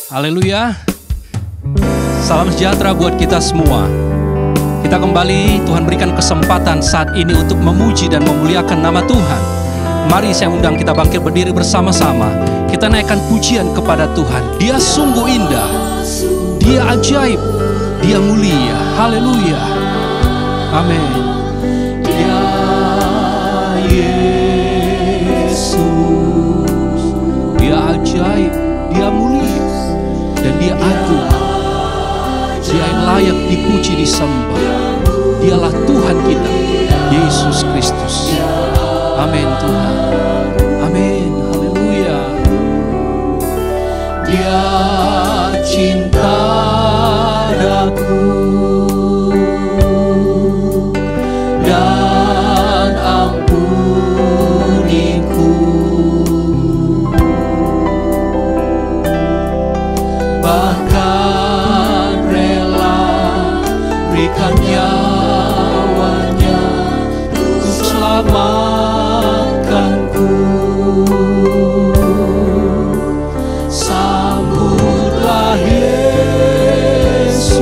Haleluya. Salam sejahtera buat kita semua. Kita kembali, Tuhan berikan kesempatan saat ini untuk memuji dan memuliakan nama Tuhan. Mari saya undang kita bangkit berdiri bersama-sama. Kita naikkan pujian kepada Tuhan. Dia sungguh indah, Dia ajaib, Dia mulia. Haleluya. Amin. Dia Yesus, Dia ajaib, Dia mulia, dan Dia agung. Dia yang layak dipuji, disembah. Dialah Tuhan kita, Yesus Kristus. Amin Tuhan. Amin. Haleluya. Dia cinta daku dan ampuniku, bahkan rela berikan nyawanya untuk selamatkanku. Sambutlah Yesus,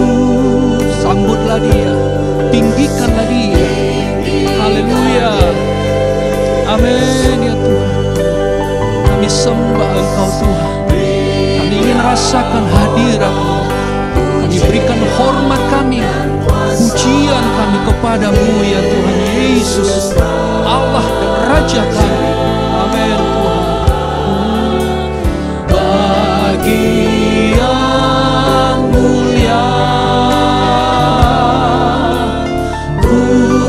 sambutlah Dia, tinggikanlah Dia. Haleluya. Amin ya Tuhan. Kami sembah Engkau Tuhan. Kami ingin rasakan hadirat-Mu. Kami berikan hormat kami, pujian kami kepadamu ya Tuhan Yesus, Allah dan Raja kami. Amin Tuhan. Bagi yang mulia ku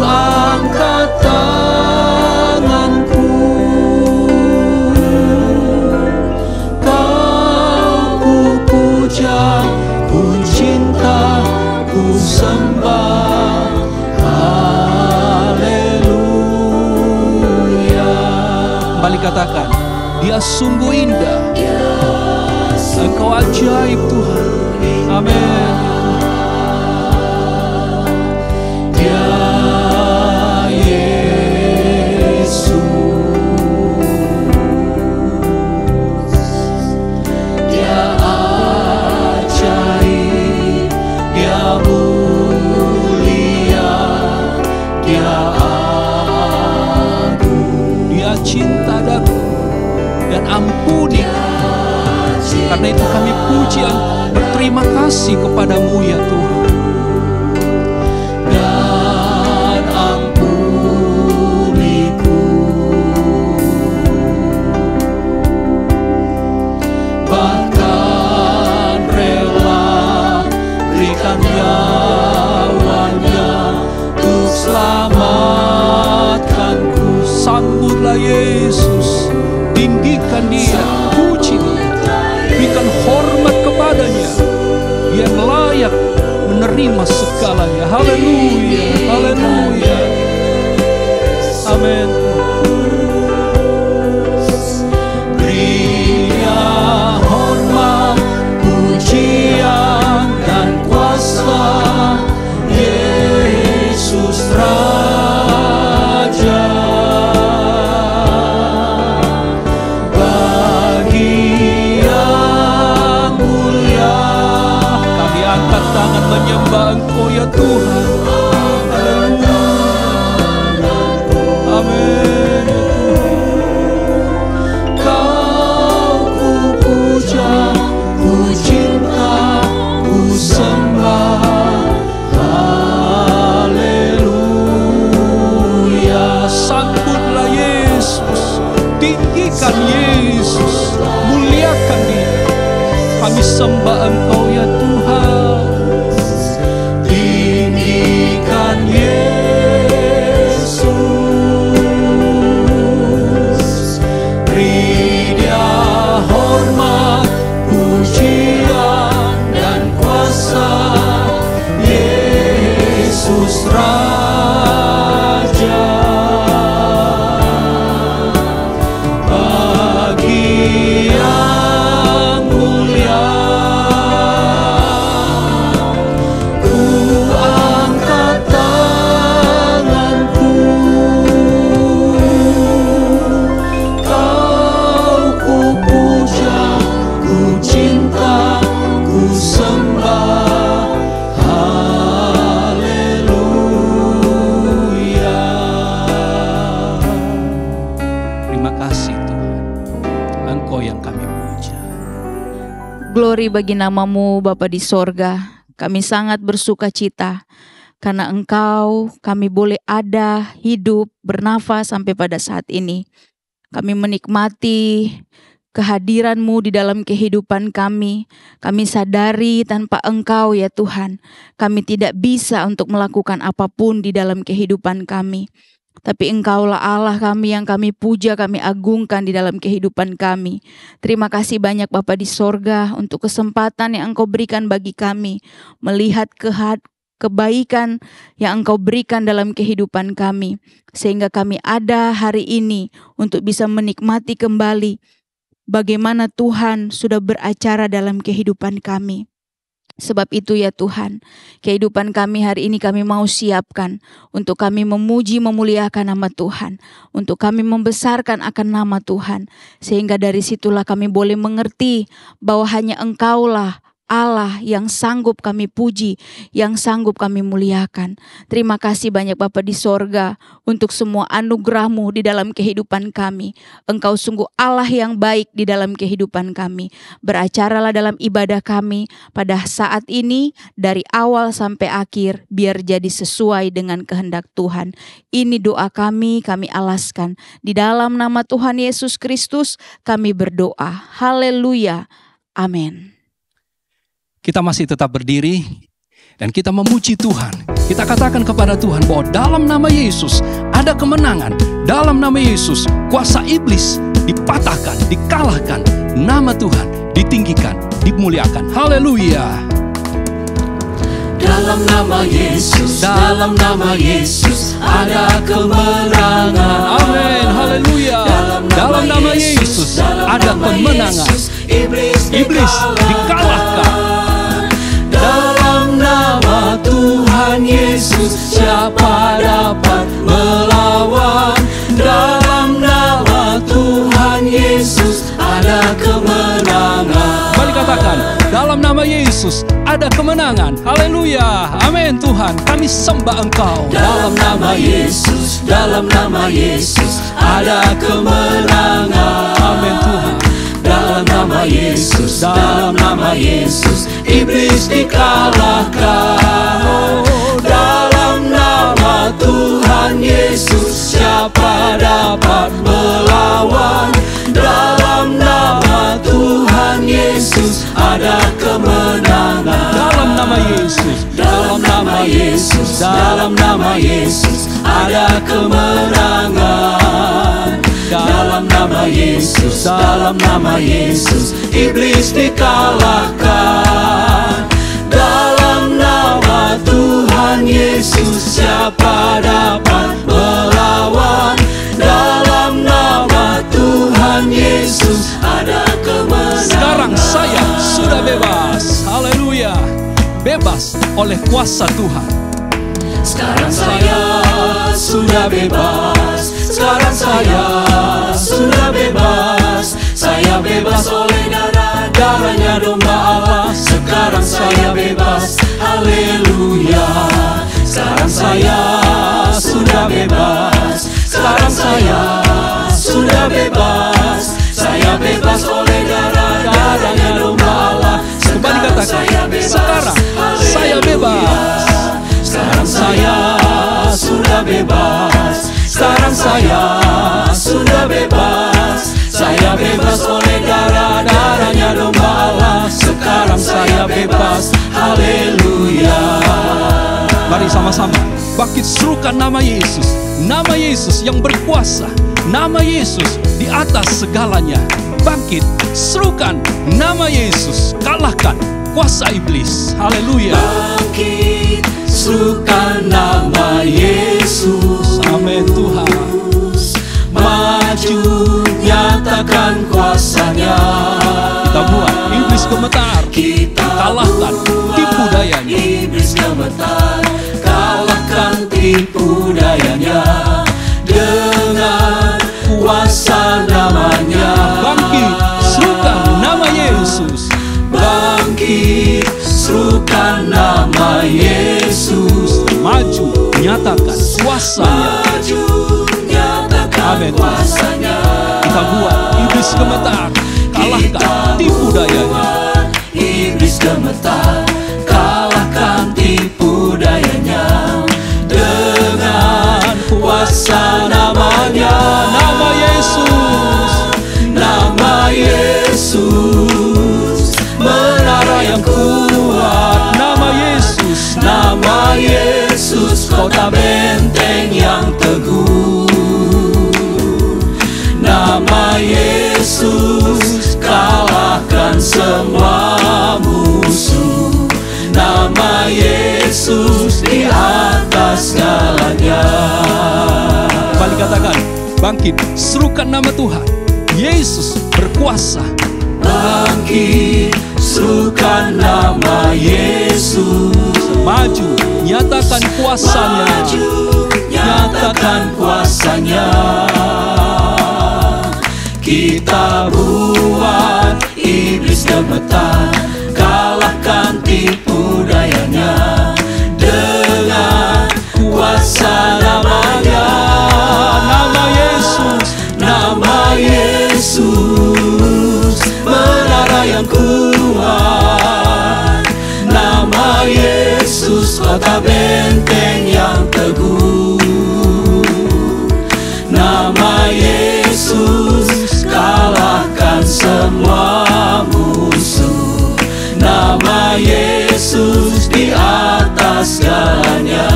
angkat tanganku, Kau ku puja, ku cinta, ku sembah. Haleluya. Kembali katakan, Dia sungguh indah, Engkau ajaib Tuhan. Amin. Dia Yesus, Dia ajaib, Dia mulia, Dia agung. Dia cinta daku dan ampuni. Karena itu kami puji dan berterima kasih kepadamu ya Tuhan. Dan ampuniku, bahkan rela berikan nyawanya untuk selamatkanku. Sambutlah Yesus, tinggikan Dia, puji Dia, berikan hormat kepadanya. Dia yang layak menerima segalanya. Haleluya, haleluya. Amin. Berinya hormat, pujian dan kuasa Yesus Raja. Angkat tangan menyembah Engkau ya Tuhan. Haleluya. Amin ya Tuhan. Kau ku puja, ku cinta, ku sembah. Haleluya. Sambutlah Yesus, tinggikan Yesus, muliakan Dia. Kami sembah Engkau ya Tuhan. Tinggikan Yesus, beri Dia hormat, pujian dan kuasa Yesus Raja. Bagi yang mulia glory bagi nama-Mu Bapa di sorga. Kami sangat bersuka cita karena Engkau, kami boleh ada, hidup, bernafas sampai pada saat ini. Kami menikmati kehadiran-Mu di dalam kehidupan kami. Kami sadari tanpa Engkau ya Tuhan, kami tidak bisa untuk melakukan apapun di dalam kehidupan kami. Tapi Engkaulah Allah kami yang kami puja, kami agungkan di dalam kehidupan kami. Terima kasih banyak Bapa di sorga untuk kesempatan yang Engkau berikan bagi kami melihat kebaikan yang Engkau berikan dalam kehidupan kami, sehingga kami ada hari ini untuk bisa menikmati kembali bagaimana Tuhan sudah beracara dalam kehidupan kami. Sebab itu ya Tuhan, kehidupan kami hari ini kami mau siapkan untuk kami memuji memuliakan nama Tuhan, untuk kami membesarkan akan nama Tuhan, sehingga dari situlah kami boleh mengerti bahwa hanya Engkaulah Allah yang sanggup kami puji, yang sanggup kami muliakan. Terima kasih banyak Bapa di sorga untuk semua anugerah-Mu di dalam kehidupan kami. Engkau sungguh Allah yang baik di dalam kehidupan kami. Beracaralah dalam ibadah kami pada saat ini dari awal sampai akhir, biar jadi sesuai dengan kehendak Tuhan. Ini doa kami alaskan. Di dalam nama Tuhan Yesus Kristus kami berdoa. Haleluya. Amin. Kita masih tetap berdiri dan kita memuji Tuhan. Kita katakan kepada Tuhan bahwa dalam nama Yesus ada kemenangan. Dalam nama Yesus kuasa iblis dipatahkan, dikalahkan. Nama Tuhan ditinggikan, dimuliakan. Haleluya. Dalam nama Yesus, dalam nama Yesus ada kemenangan. Amin, haleluya. Dalam nama Yesus ada kemenangan. Iblis dikalahkan. Dalam nama Tuhan Yesus siapa dapat melawan? Dalam nama Tuhan Yesus ada kemenangan. Mari katakan, dalam nama Yesus ada kemenangan. Haleluya. Amin Tuhan, kami sembah Engkau. Dalam nama Yesus, dalam nama Yesus ada kemenangan. Amin Tuhan. Dalam nama Yesus, dalam nama Yesus iblis dikalahkan. Dalam nama Tuhan Yesus siapa dapat melawan? Dalam nama Tuhan Yesus ada kemenangan. Dalam nama Yesus, dalam nama Yesus, dalam nama Yesus ada kemenangan. Dalam nama Yesus, dalam nama Yesus iblis dikalahkan. Dalam nama Tuhan Yesus siapa dapat melawan? Dalam nama Tuhan Yesus ada kemenangan. sekarang saya sudah bebas. Haleluya. Bebas oleh kuasa Tuhan. Sekarang saya sudah bebas. Sekarang saya sudah bebas. Saya bebas oleh darahnya domba Allah. Sekarang saya bebas. Haleluya. Sekarang saya sudah bebas. Sekarang saya sudah bebas. Saya bebas oleh darahnya domba Allah. Kembali katakan, sekarang saya bebas. Sekarang saya sudah bebas. Sekarang saya sudah bebas. Saya bebas oleh darahnya domba Allah. Sekarang saya bebas. Haleluya. Mari sama-sama bangkit serukan nama Yesus. Nama Yesus yang berkuasa. Nama Yesus di atas segalanya. Bangkit serukan nama Yesus. Kalahkan kuasa iblis. Haleluya. Bangkit serukan nama Yesus. Amin Tuhan. Maju nyatakan kuasanya. Kita buat iblis gemetar. Kita kalahkan tipu dayanya. Iblis gemetar. Kalahkan tipu dayanya dengan kuasa namanya. Bangkit serukan nama Yesus. Bangkit serukan nama Yesus. Maju nyatakan kuasanya. Maju nyatakan Amin. kuasanya. Kita buat iblis gemetar. Kalahkan tipu dayanya. gemetar, kalahkan tipu dayanya dengan kuasa namanya. Nama Yesus, Nama Yesus, menara yang kuat. nama Yesus, Nama Yesus, kota benteng yang teguh. Nama Yesus, kalahkan semua musuh. Nama Yesus di atas segalanya. kembali katakan, bangkit, serukan nama Tuhan. Yesus berkuasa. Bangkit, serukan nama Yesus. Maju, nyatakan kuasanya. Maju, nyatakan kuasanya. Kita buat iblis gemetar, kalahkan tipu dayanya dengan kuasa namanya. Nama Yesus, Nama Yesus, menara yang kuat. Nama Yesus, kota benteng yang teguh. Nama Yesus, kalahkan semua musuh. Nama Yesus di atas segalanya.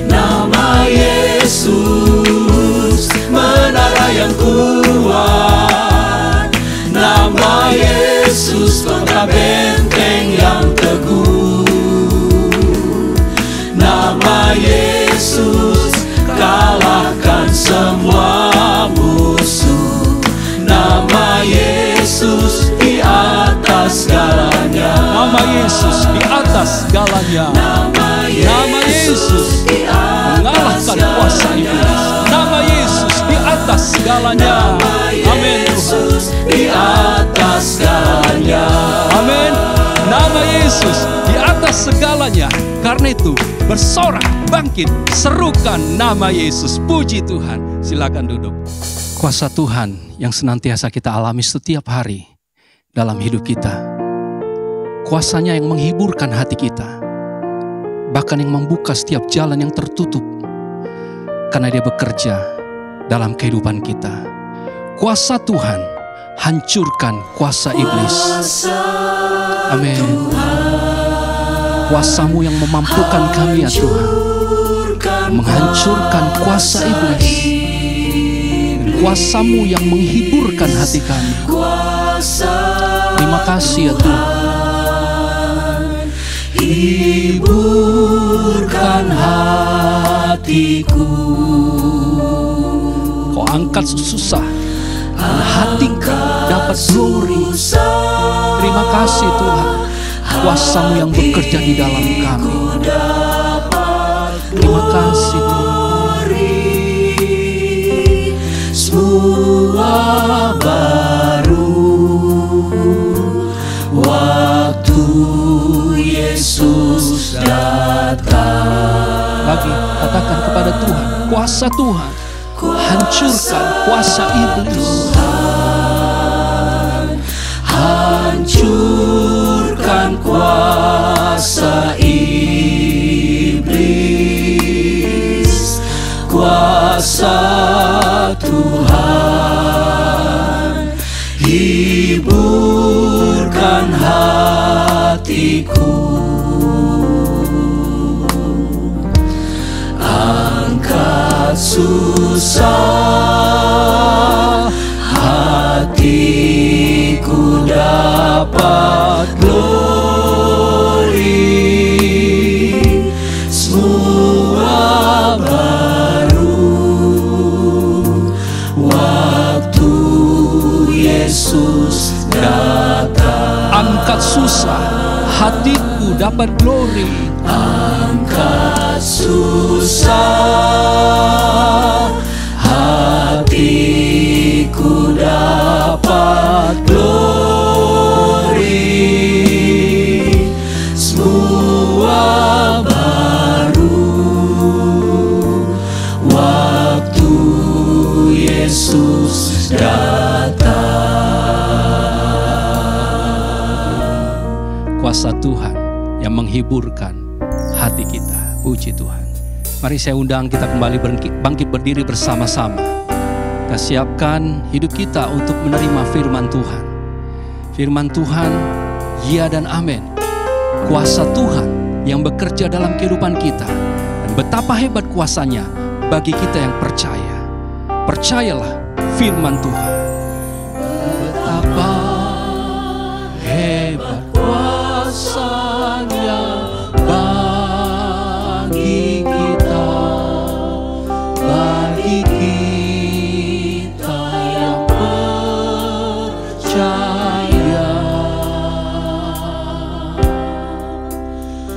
Nama Yesus, menara yang kuat. Nama Yesus, kota benteng yang teguh. Nama Yesus, kalahkan semua musuh. Nama Yesus di atas segalanya. nama Yesus di atas segalanya. Nama Yesus di atas mengalahkan kuasa iblis. Nama Yesus di atas segalanya. Amin. Yesus di atas segalanya. Amin. Nama Yesus di atas segalanya. Karena itu bersorak, bangkit, serukan nama Yesus. Puji Tuhan. Silakan duduk. Kuasa Tuhan yang senantiasa kita alami setiap hari dalam hidup kita. Kuasanya yang menghiburkan hati kita, bahkan yang membuka setiap jalan yang tertutup, karena Dia bekerja dalam kehidupan kita. Kuasa Tuhan hancurkan kuasa iblis. Amin. Kuasa-Mu yang memampukan kami ya Tuhan, menghancurkan kuasa iblis. Kuasa-Mu yang menghiburkan hati kami. Terima kasih ya Tuhan. Hiburkan hatiku. Kau angkat susah, dan hatiku dapat glory. Terima kasih Tuhan. Kuasa-Mu yang bekerja di dalam kami. Terima kasih Tuhan. Semua baru waktu Yesus datang. Lagi katakan kepada Tuhan, kuasa Tuhan hancurkan kuasa iblis. Hancurkan kuasa iblis. Kuasa Tuhan hiburkan hatiku. Angkat susah, hatiku dapat glory. Semua Yesus datang. Angkat susah, hatiku dapat glory. Angkat susah, hatiku dapat glory. Semua baru waktu Yesus datang. kuasa Tuhan yang menghiburkan hati kita. Puji Tuhan. Mari saya undang kita kembali bangkit berdiri bersama-sama. Kita siapkan hidup kita untuk menerima firman Tuhan. Firman Tuhan, ya dan amin. Kuasa Tuhan yang bekerja dalam kehidupan kita. Dan betapa hebat kuasanya bagi kita yang percaya. Percayalah firman Tuhan. Betapa hebat kuasanya bagi kita yang percaya.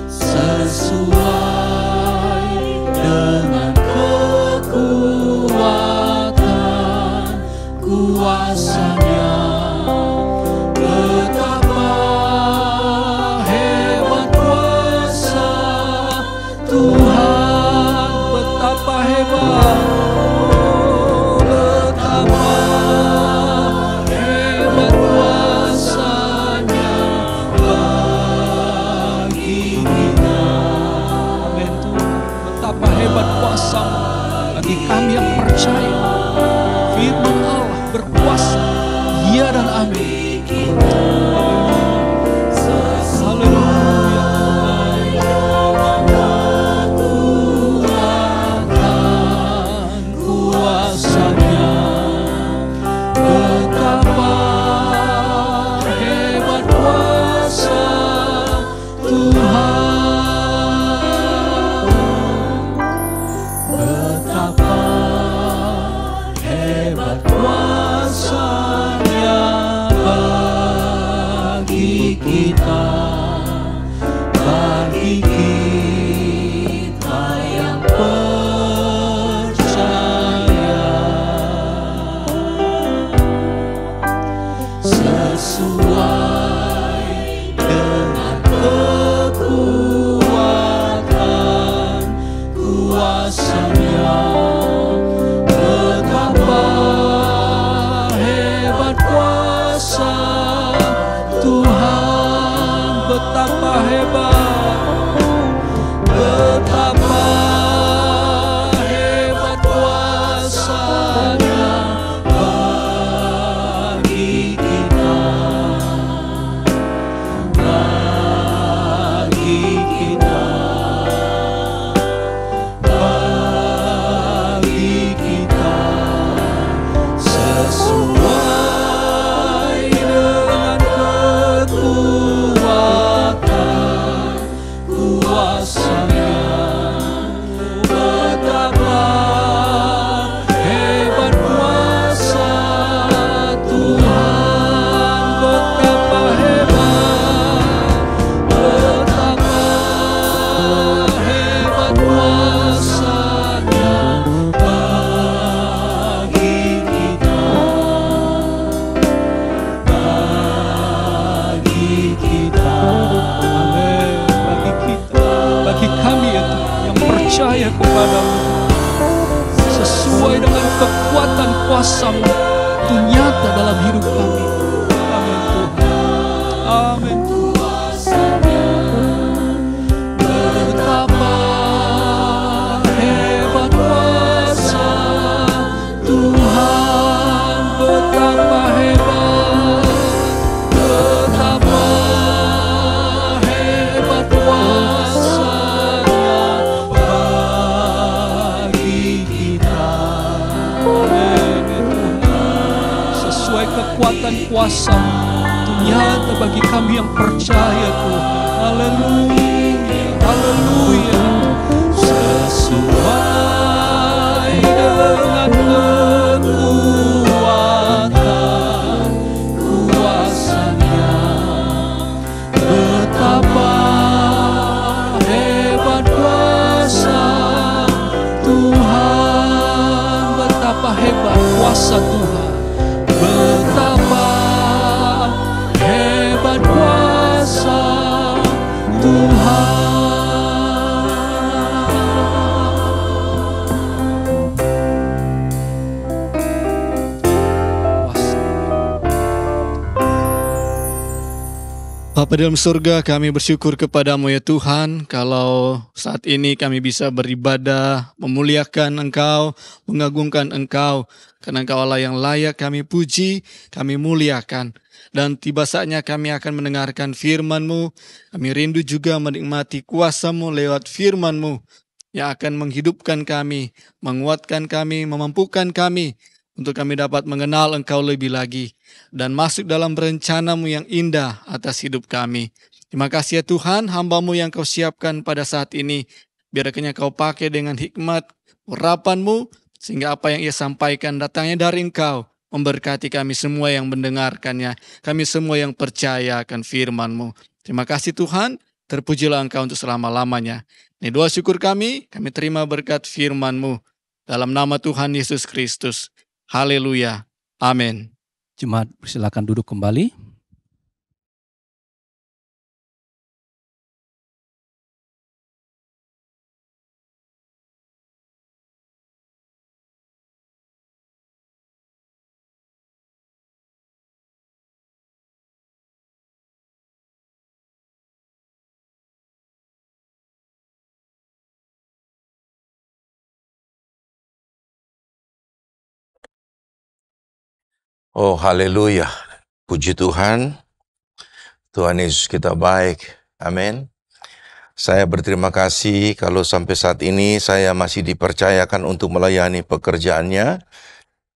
Sesuai dengan kekuatan kuasanya. Betapa hebat kuasa Tuhan, betapa hebat, betapa hebat kuasanya bagi kita. Amin Tuhan, betapa hebat kuasa bagi kami yang percaya. Firman Allah berkuasa, ya dan amin. Percaya kepadamu, sesuai dengan kekuatan kuasa-Mu itu nyata dalam hidup kami. Amin Tuhan. Amin Tuhan. Betapa hebat kuasa Tuhan, betapa hebat, betapa hebat kuasa. Kekuatan kuasa itu nyata bagi kami yang percaya Tuhan. Haleluya, haleluya. Sesuai dengan kekuatan kuasa-Nya, betapa hebat kuasa Tuhan, betapa hebat kuasa Tuhan. Betapa hebat kuasa Tuhan. Bapa dalam surga, kami bersyukur kepadamu ya Tuhan, kalau saat ini kami bisa beribadah, memuliakan Engkau, mengagungkan Engkau, karena Engkau Allah yang layak kami puji, kami muliakan. Dan tiba saatnya kami akan mendengarkan firman-Mu, kami rindu juga menikmati kuasa-Mu lewat firman-Mu, yang akan menghidupkan kami, menguatkan kami, memampukan kami, untuk kami dapat mengenal Engkau lebih lagi dan masuk dalam rencana-Mu yang indah atas hidup kami. Terima kasih ya Tuhan, hamba-Mu yang Kau siapkan pada saat ini. Biar akhirnya Kau pakai dengan hikmat, urapan-Mu, sehingga apa yang Ia sampaikan datangnya dari Engkau, memberkati kami semua yang mendengarkannya, kami semua yang percaya akan firman-Mu. Terima kasih Tuhan, terpujilah Engkau untuk selama-lamanya. Ini doa syukur kami terima berkat firman-Mu. Dalam nama Tuhan Yesus Kristus. Haleluya. Amin. Jemaat, silakan duduk kembali. Oh, haleluya. Puji Tuhan. Tuhan Yesus kita baik. Amin. Saya berterima kasih kalau sampai saat ini saya masih dipercayakan untuk melayani pekerjaannya.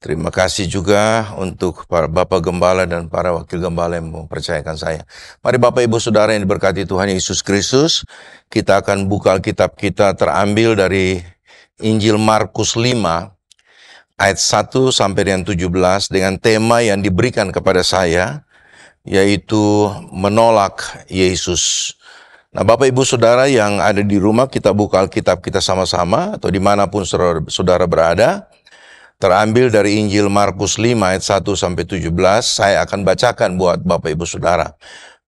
Terima kasih juga untuk para Bapak Gembala dan para Wakil Gembala yang mempercayakan saya. Mari Bapak Ibu Saudara yang diberkati Tuhan Yesus Kristus, kita akan buka Alkitab kita terambil dari Injil Markus 5, ayat 1 sampai dengan 17 dengan tema yang diberikan kepada saya, yaitu menolak Yesus. Nah Bapak Ibu Saudara yang ada di rumah, kita buka Alkitab kita sama-sama, atau dimanapun saudara berada. Terambil dari Injil Markus 5 ayat 1 sampai 17, saya akan bacakan buat Bapak Ibu Saudara.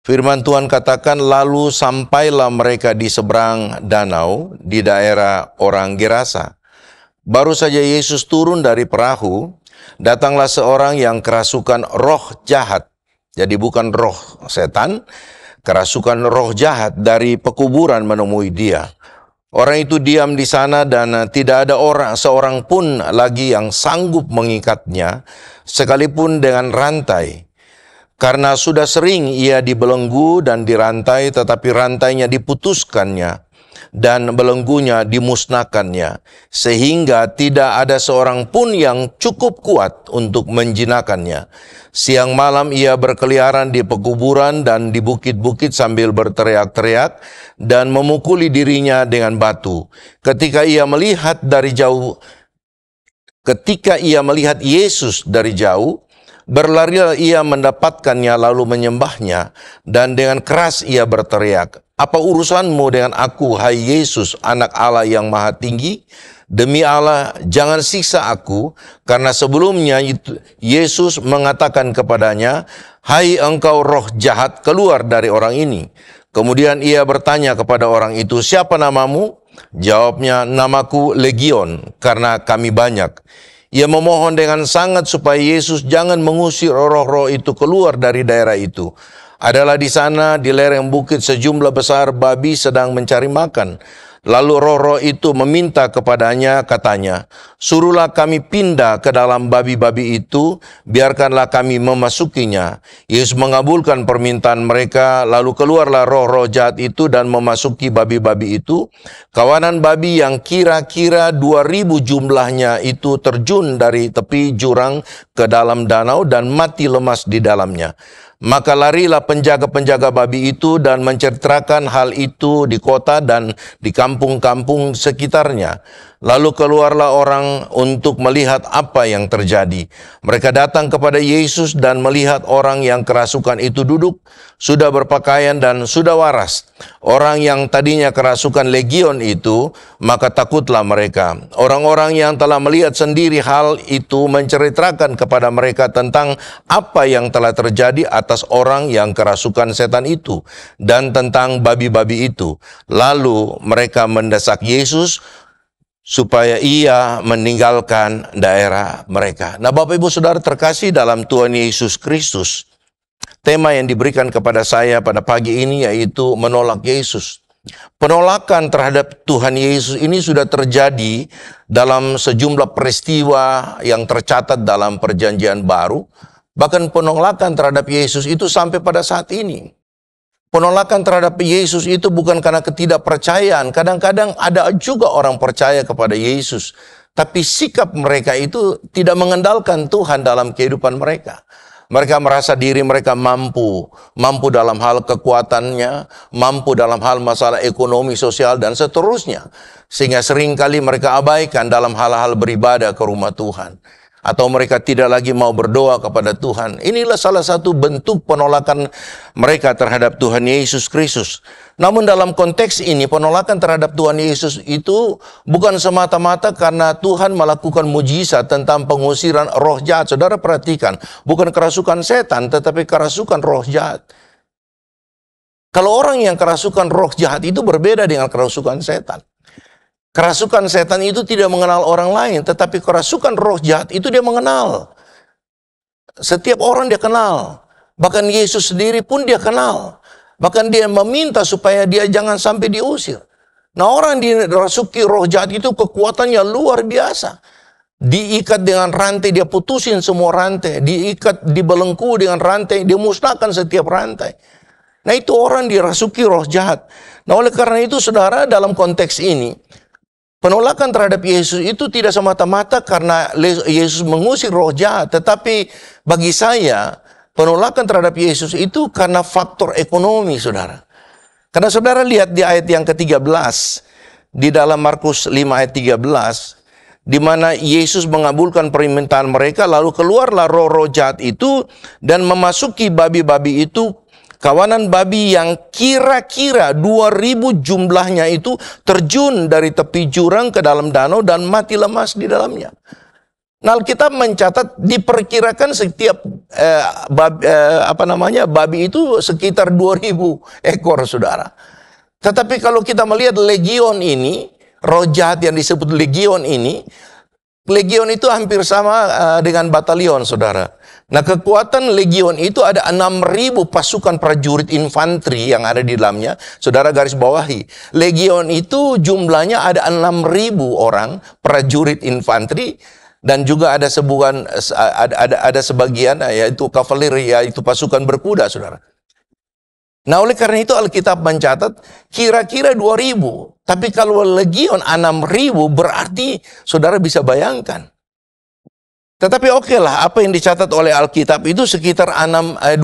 Firman Tuhan katakan, lalu sampailah mereka di seberang danau, di daerah orang Gerasa. Baru saja Yesus turun dari perahu, datanglah seorang yang kerasukan roh jahat. Jadi bukan roh setan, kerasukan roh jahat dari pekuburan menemui dia. Orang itu diam di sana dan tidak ada seorang pun lagi yang sanggup mengikatnya, sekalipun dengan rantai. Karena sudah sering ia dibelenggu dan dirantai, tetapi rantainya diputuskannya dan belenggunya dimusnahkannya, sehingga tidak ada seorang pun yang cukup kuat untuk menjinakkannya. Siang malam ia berkeliaran di pekuburan dan di bukit-bukit sambil berteriak-teriak dan memukuli dirinya dengan batu. Ketika ia melihat Yesus dari jauh, berlarilah ia mendapatkannya lalu menyembahnya, dan dengan keras ia berteriak, apa urusanmu dengan aku, hai Yesus, anak Allah yang maha tinggi? Demi Allah, jangan siksa aku, karena sebelumnya Yesus mengatakan kepadanya, hai engkau roh jahat, keluar dari orang ini. Kemudian ia bertanya kepada orang itu, siapa namamu? Jawabnya, namaku Legion, karena kami banyak. Ia memohon dengan sangat supaya Yesus jangan mengusir roh-roh itu keluar dari daerah itu. Adalah di sana di lereng bukit sejumlah besar babi sedang mencari makan. Lalu roh-roh itu meminta kepadanya, katanya, suruhlah kami pindah ke dalam babi-babi itu, biarkanlah kami memasukinya. Yesus mengabulkan permintaan mereka, lalu keluarlah roh-roh jahat itu dan memasuki babi-babi itu. Kawanan babi yang kira-kira 2.000 jumlahnya itu terjun dari tepi jurang ke dalam danau dan mati lemas di dalamnya. Maka larilah penjaga-penjaga babi itu dan menceritakan hal itu di kota dan di kampung-kampung sekitarnya. Lalu keluarlah orang untuk melihat apa yang terjadi. Mereka datang kepada Yesus dan melihat orang yang kerasukan itu duduk, sudah berpakaian dan sudah waras. Orang yang tadinya kerasukan legion itu, maka takutlah mereka. Orang-orang yang telah melihat sendiri hal itu menceritakan kepada mereka tentang apa yang telah terjadi atas orang yang kerasukan setan itu dan tentang babi-babi itu. Lalu mereka mendesak Yesus supaya ia meninggalkan daerah mereka. Nah Bapak Ibu Saudara terkasih dalam Tuhan Yesus Kristus, tema yang diberikan kepada saya pada pagi ini yaitu menolak Yesus. Penolakan terhadap Tuhan Yesus ini sudah terjadi dalam sejumlah peristiwa yang tercatat dalam Perjanjian Baru. Bahkan penolakan terhadap Yesus itu sampai pada saat ini. Penolakan terhadap Yesus itu bukan karena ketidakpercayaan. Kadang-kadang ada juga orang percaya kepada Yesus, tapi sikap mereka itu tidak mengandalkan Tuhan dalam kehidupan mereka. Mereka merasa diri mereka mampu dalam hal kekuatannya, mampu dalam hal masalah ekonomi, sosial, dan seterusnya. Sehingga seringkali mereka abaikan dalam hal-hal beribadah ke rumah Tuhan. Atau mereka tidak lagi mau berdoa kepada Tuhan. Inilah salah satu bentuk penolakan mereka terhadap Tuhan Yesus Kristus. Namun dalam konteks ini, penolakan terhadap Tuhan Yesus itu bukan semata-mata karena Tuhan melakukan mujizat tentang pengusiran roh jahat. Saudara perhatikan, bukan kerasukan setan, tetapi kerasukan roh jahat. Kalau orang yang kerasukan roh jahat itu berbeda dengan kerasukan setan. Kerasukan setan itu tidak mengenal orang lain, tetapi kerasukan roh jahat itu dia mengenal. Setiap orang dia kenal. Bahkan Yesus sendiri pun dia kenal. Bahkan dia meminta supaya dia jangan sampai diusir. Nah, orang dirasuki roh jahat itu kekuatannya luar biasa. Diikat dengan rantai, dia putusin semua rantai. Diikat, dibelenggu dengan rantai, dia musnahkan setiap rantai. Nah, itu orang dirasuki roh jahat. Nah, oleh karena itu saudara, dalam konteks ini, penolakan terhadap Yesus itu tidak semata-mata karena Yesus mengusir roh jahat. Tetapi bagi saya, penolakan terhadap Yesus itu karena faktor ekonomi, saudara. Karena saudara lihat di ayat yang ke-13, di dalam Markus 5 ayat 13, di mana Yesus mengabulkan permintaan mereka, lalu keluarlah roh-roh jahat itu dan memasuki babi-babi itu. Kawanan babi yang kira-kira 2.000 jumlahnya itu terjun dari tepi jurang ke dalam danau dan mati lemas di dalamnya. Nah, Alkitab mencatat diperkirakan setiap babi itu sekitar 2.000 ekor, saudara. Tetapi kalau kita melihat legion ini, roh jahat yang disebut legion ini, legion itu hampir sama dengan batalion, saudara. Nah, kekuatan legion itu ada 6.000 pasukan prajurit infanteri yang ada di dalamnya. Saudara garis bawahi. Legion itu jumlahnya ada 6.000 orang prajurit infanteri dan juga ada sebagian yaitu kavaleri, yaitu pasukan berkuda, saudara. Nah, oleh karena itu Alkitab mencatat kira-kira 2.000. Tapi kalau legion 6.000 berarti saudara bisa bayangkan. Tetapi okelah, apa yang dicatat oleh Alkitab itu sekitar 2.000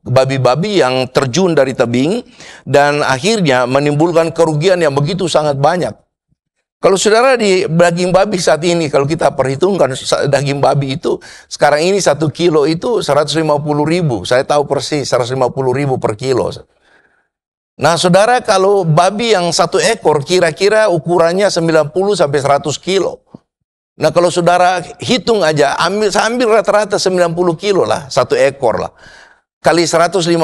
babi-babi yang terjun dari tebing dan akhirnya menimbulkan kerugian yang begitu sangat banyak. Kalau saudara di daging babi saat ini, kalau kita perhitungkan daging babi itu sekarang ini 1 kilo itu 150.000. Saya tahu persis 150.000 per kilo. Nah, saudara, kalau babi yang 1 ekor kira-kira ukurannya 90 sampai 100 kilo. Nah, kalau saudara hitung aja, ambil rata-rata 90 kilo lah, 1 ekor lah. Kali 150.000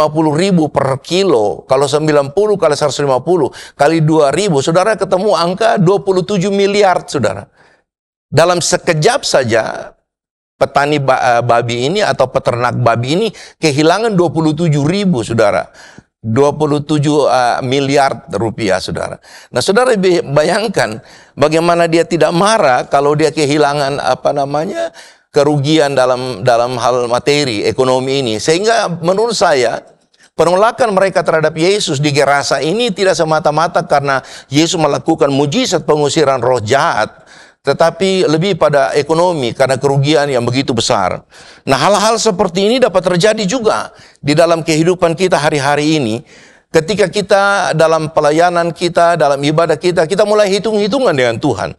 per kilo, kalau 90 kali 150, kali 2.000, saudara ketemu angka 27 miliar, saudara. Dalam sekejap saja, petani babi ini atau peternak babi ini kehilangan 27.000, saudara. 27 miliar rupiah, saudara. Nah, saudara bayangkan bagaimana dia tidak marah kalau dia kehilangan kerugian dalam hal materi ekonomi ini. Sehingga menurut saya penolakan mereka terhadap Yesus di Gerasa ini tidak semata-mata karena Yesus melakukan mujizat pengusiran roh jahat, tetapi lebih pada ekonomi karena kerugian yang begitu besar. Nah, hal-hal seperti ini dapat terjadi juga di dalam kehidupan kita hari-hari ini. Ketika kita dalam pelayanan kita, dalam ibadah kita mulai hitung-hitungan dengan Tuhan.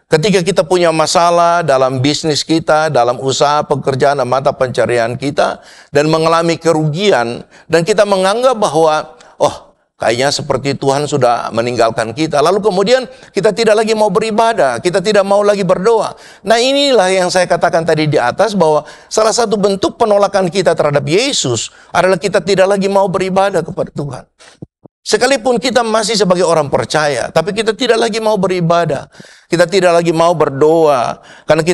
Ketika kita punya masalah dalam bisnis kita, dalam usaha pekerjaan dan mata pencarian kita, dan mengalami kerugian, dan kita menganggap bahwa, kayaknya seperti Tuhan sudah meninggalkan kita. Lalu kemudian kita tidak lagi mau beribadah, kita tidak mau lagi berdoa. Nah, inilah yang saya katakan tadi di atas bahwa salah satu bentuk penolakan kita terhadap Yesus adalah kita tidak lagi mau beribadah kepada Tuhan. Sekalipun kita masih sebagai orang percaya, tapi kita tidak lagi mau beribadah. Kita tidak lagi mau berdoa. Karena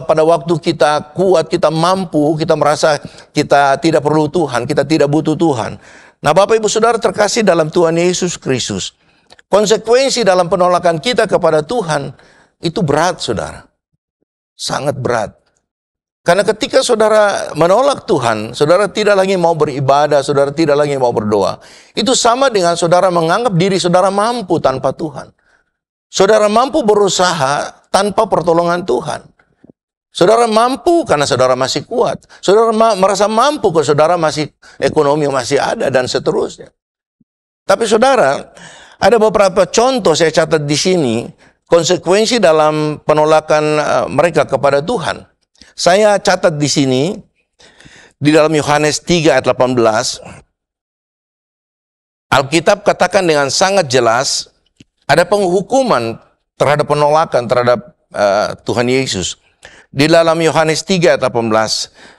pada waktu kita kuat, kita mampu, kita merasa kita tidak perlu Tuhan, kita tidak butuh Tuhan. Nah, Bapak Ibu Saudara terkasih dalam Tuhan Yesus Kristus, konsekuensi dalam penolakan kita kepada Tuhan itu berat, saudara. Sangat berat. Karena ketika saudara menolak Tuhan, saudara tidak lagi mau beribadah, saudara tidak lagi mau berdoa. Itu sama dengan saudara menganggap diri saudara mampu tanpa Tuhan. Saudara mampu berusaha tanpa pertolongan Tuhan. Saudara mampu karena saudara masih kuat. Saudara merasa mampu karena saudara masih ekonomi masih ada dan seterusnya. Tapi saudara, ada beberapa contoh saya catat di sini, konsekuensi dalam penolakan mereka kepada Tuhan. Saya catat di sini, di dalam Yohanes 3 ayat 18, Alkitab katakan dengan sangat jelas, ada penghukuman terhadap penolakan terhadap Tuhan Yesus. Di dalam Yohanes 3 ayat 18,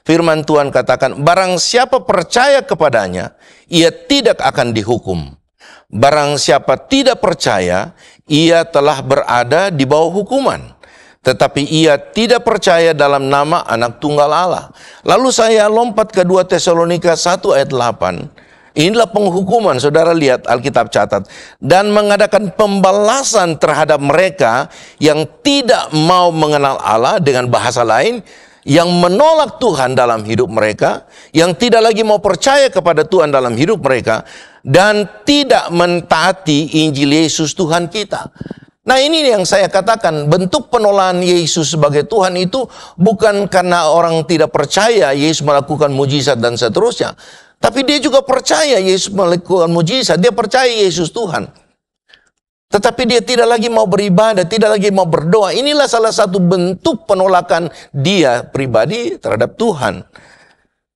firman Tuhan katakan, barang siapa percaya kepadanya, ia tidak akan dihukum. Barang siapa tidak percaya, ia telah berada di bawah hukuman. Tetapi ia tidak percaya dalam nama Anak Tunggal Allah. Lalu saya lompat ke 2 Tesalonika 1 ayat 8. Inilah penghukuman, saudara lihat Alkitab catat. Dan mengadakan pembalasan terhadap mereka yang tidak mau mengenal Allah, dengan bahasa lain, yang menolak Tuhan dalam hidup mereka, yang tidak lagi mau percaya kepada Tuhan dalam hidup mereka, dan tidak mentaati Injil Yesus Tuhan kita. Nah, ini yang saya katakan, bentuk penolakan Yesus sebagai Tuhan itu bukan karena orang tidak percaya Yesus melakukan mujizat dan seterusnya. Tapi dia juga percaya Yesus melakukan mujizat, dia percaya Yesus Tuhan. Tetapi dia tidak lagi mau beribadah, tidak lagi mau berdoa. Inilah salah satu bentuk penolakan dia pribadi terhadap Tuhan.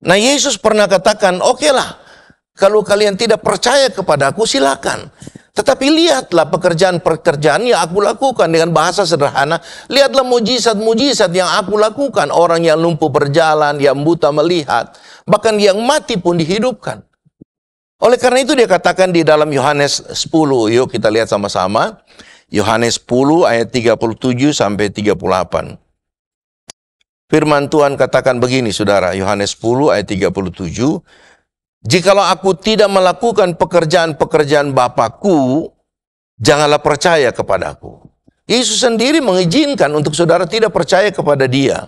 Nah, Yesus pernah katakan, oke lah, kalau kalian tidak percaya kepada aku, silakan. Tetapi lihatlah pekerjaan-pekerjaan yang aku lakukan, dengan bahasa sederhana. Lihatlah mujizat-mujizat yang aku lakukan. Orang yang lumpuh berjalan, yang buta melihat. Bahkan yang mati pun dihidupkan. Oleh karena itu dia katakan di dalam Yohanes 10. Yuk kita lihat sama-sama. Yohanes 10 ayat 37 sampai 38. Firman Tuhan katakan begini, saudara. Yohanes 10 ayat 37. Jikalau aku tidak melakukan pekerjaan-pekerjaan Bapakku, janganlah percaya kepadaku. Yesus sendiri mengizinkan untuk saudara tidak percaya kepada dia.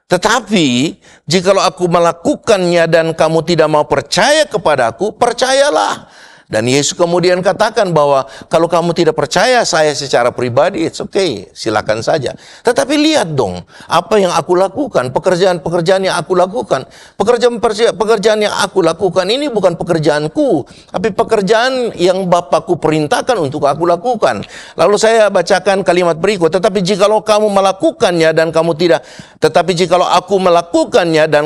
Tetapi, jikalau aku melakukannya dan kamu tidak mau percaya kepadaku, percayalah. Dan Yesus kemudian katakan bahwa kalau kamu tidak percaya saya secara pribadi, it's okay, silakan saja. Tetapi lihat dong, apa yang aku lakukan, pekerjaan-pekerjaan yang aku lakukan. Pekerjaan yang aku lakukan ini bukan pekerjaanku, tapi pekerjaan yang Bapakku perintahkan untuk aku lakukan. Lalu saya bacakan kalimat berikut, tetapi jikalau aku melakukannya dan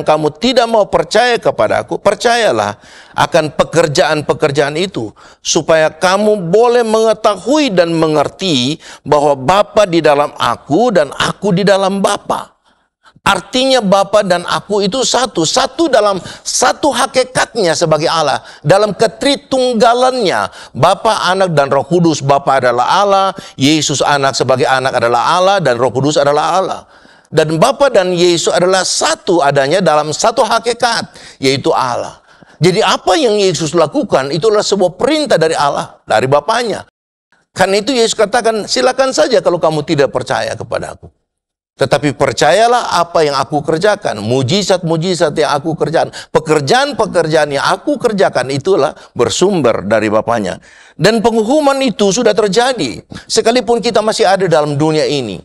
kamu tidak mau percaya kepada aku, percayalah akan pekerjaan-pekerjaan itu, supaya kamu boleh mengetahui dan mengerti bahwa Bapa di dalam aku dan aku di dalam Bapa. Artinya Bapa dan aku itu satu dalam satu hakikatnya sebagai Allah, dalam ketritunggalannya. Bapa, Anak, dan Roh Kudus. Bapa adalah Allah, Yesus Anak sebagai Anak adalah Allah, dan Roh Kudus adalah Allah. Dan Bapa dan Yesus adalah satu adanya dalam satu hakikat, yaitu Allah. Jadi apa yang Yesus lakukan itulah sebuah perintah dari Allah, dari Bapaknya. Karena itu Yesus katakan, silakan saja kalau kamu tidak percaya kepada aku. Tetapi percayalah apa yang aku kerjakan. Mujizat-mujizat yang aku kerjakan. Pekerjaan-pekerjaan yang aku kerjakan itulah bersumber dari Bapaknya. Dan penghukuman itu sudah terjadi. Sekalipun kita masih ada dalam dunia ini.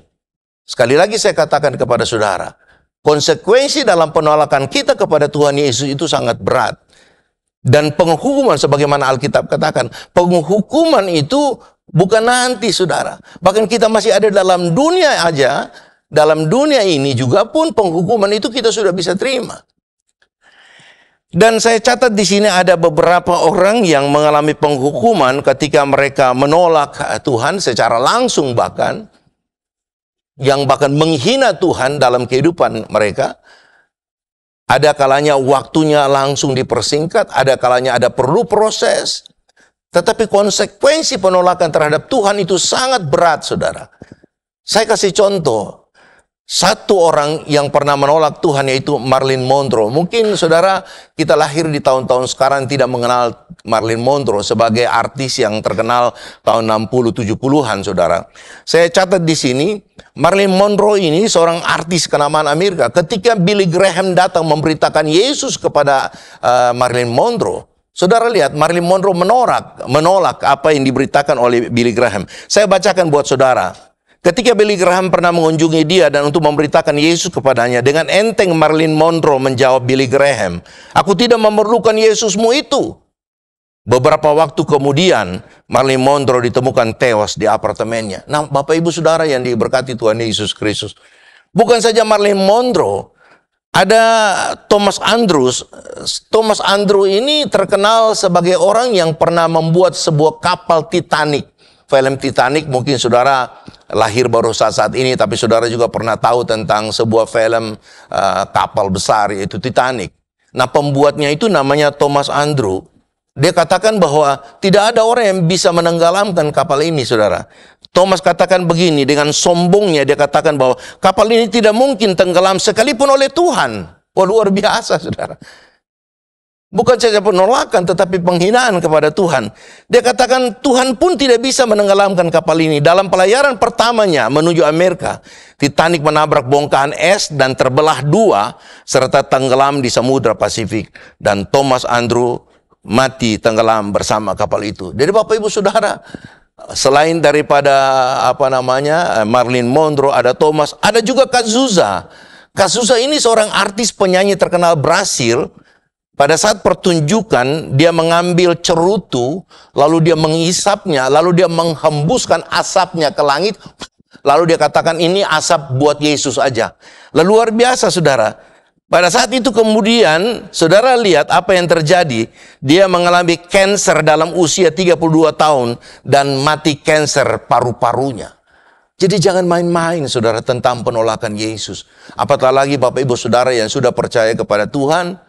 Sekali lagi saya katakan kepada saudara, konsekuensi dalam penolakan kita kepada Tuhan Yesus itu sangat berat. Dan penghukuman sebagaimana Alkitab katakan, penghukuman itu bukan nanti, saudara. Bahkan kita masih ada dalam dunia aja, dalam dunia ini juga pun penghukuman itu kita sudah bisa terima. Dan saya catat di sini ada beberapa orang yang mengalami penghukuman ketika mereka menolak Tuhan secara langsung, bahkan yang bahkan menghina Tuhan dalam kehidupan mereka. Ada kalanya waktunya langsung dipersingkat, ada kalanya ada perlu proses. Tetapi konsekuensi penolakan terhadap Tuhan itu sangat berat, saudara. Saya kasih contoh. Satu orang yang pernah menolak Tuhan yaitu Marilyn Monroe. Mungkin saudara kita lahir di tahun-tahun sekarang tidak mengenal Marilyn Monroe sebagai artis yang terkenal tahun 60-70-an, saudara. Saya catat di sini, Marilyn Monroe ini seorang artis kenamaan Amerika. Ketika Billy Graham datang memberitakan Yesus kepada Marilyn Monroe, saudara lihat Marilyn Monroe menolak apa yang diberitakan oleh Billy Graham. Saya bacakan buat saudara. Ketika Billy Graham pernah mengunjungi dia dan untuk memberitakan Yesus kepadanya, dengan enteng Marilyn Monroe menjawab Billy Graham, "Aku tidak memerlukan Yesusmu itu." Beberapa waktu kemudian, Marilyn Monroe ditemukan tewas di apartemennya. Nah, Bapak Ibu Saudara yang diberkati Tuhan Yesus Kristus. Bukan saja Marilyn Monroe, ada Thomas Andrews. Thomas Andrews ini terkenal sebagai orang yang pernah membuat sebuah kapal Titanic. Film Titanic mungkin saudara lahir baru saat ini, tapi saudara juga pernah tahu tentang sebuah film kapal besar yaitu Titanic. Nah, pembuatnya itu namanya Thomas Andrews. Dia katakan bahwa tidak ada orang yang bisa menenggelamkan kapal ini, saudara. Thomas katakan begini, dengan sombongnya dia katakan bahwa kapal ini tidak mungkin tenggelam sekalipun oleh Tuhan. Wah, luar biasa, saudara. Bukan saja penolakan, tetapi penghinaan kepada Tuhan. Dia katakan Tuhan pun tidak bisa menenggelamkan kapal ini. Dalam pelayaran pertamanya menuju Amerika, Titanic menabrak bongkahan es dan terbelah dua, serta tenggelam di Samudra Pasifik. Dan Thomas Andrews mati tenggelam bersama kapal itu. Jadi Bapak Ibu Saudara, selain daripada Marilyn Monroe, ada Thomas, ada juga Cazuza. Cazuza ini seorang artis penyanyi terkenal Brasil. Pada saat pertunjukan, dia mengambil cerutu, lalu dia menghisapnya, lalu dia menghembuskan asapnya ke langit, lalu dia katakan ini asap buat Yesus aja. Lalu luar biasa, saudara. Pada saat itu kemudian, saudara lihat apa yang terjadi. Dia mengalami kanker dalam usia 32 tahun dan mati kanker paru-parunya. Jadi jangan main-main, saudara, tentang penolakan Yesus. Apatah lagi Bapak Ibu Saudara yang sudah percaya kepada Tuhan,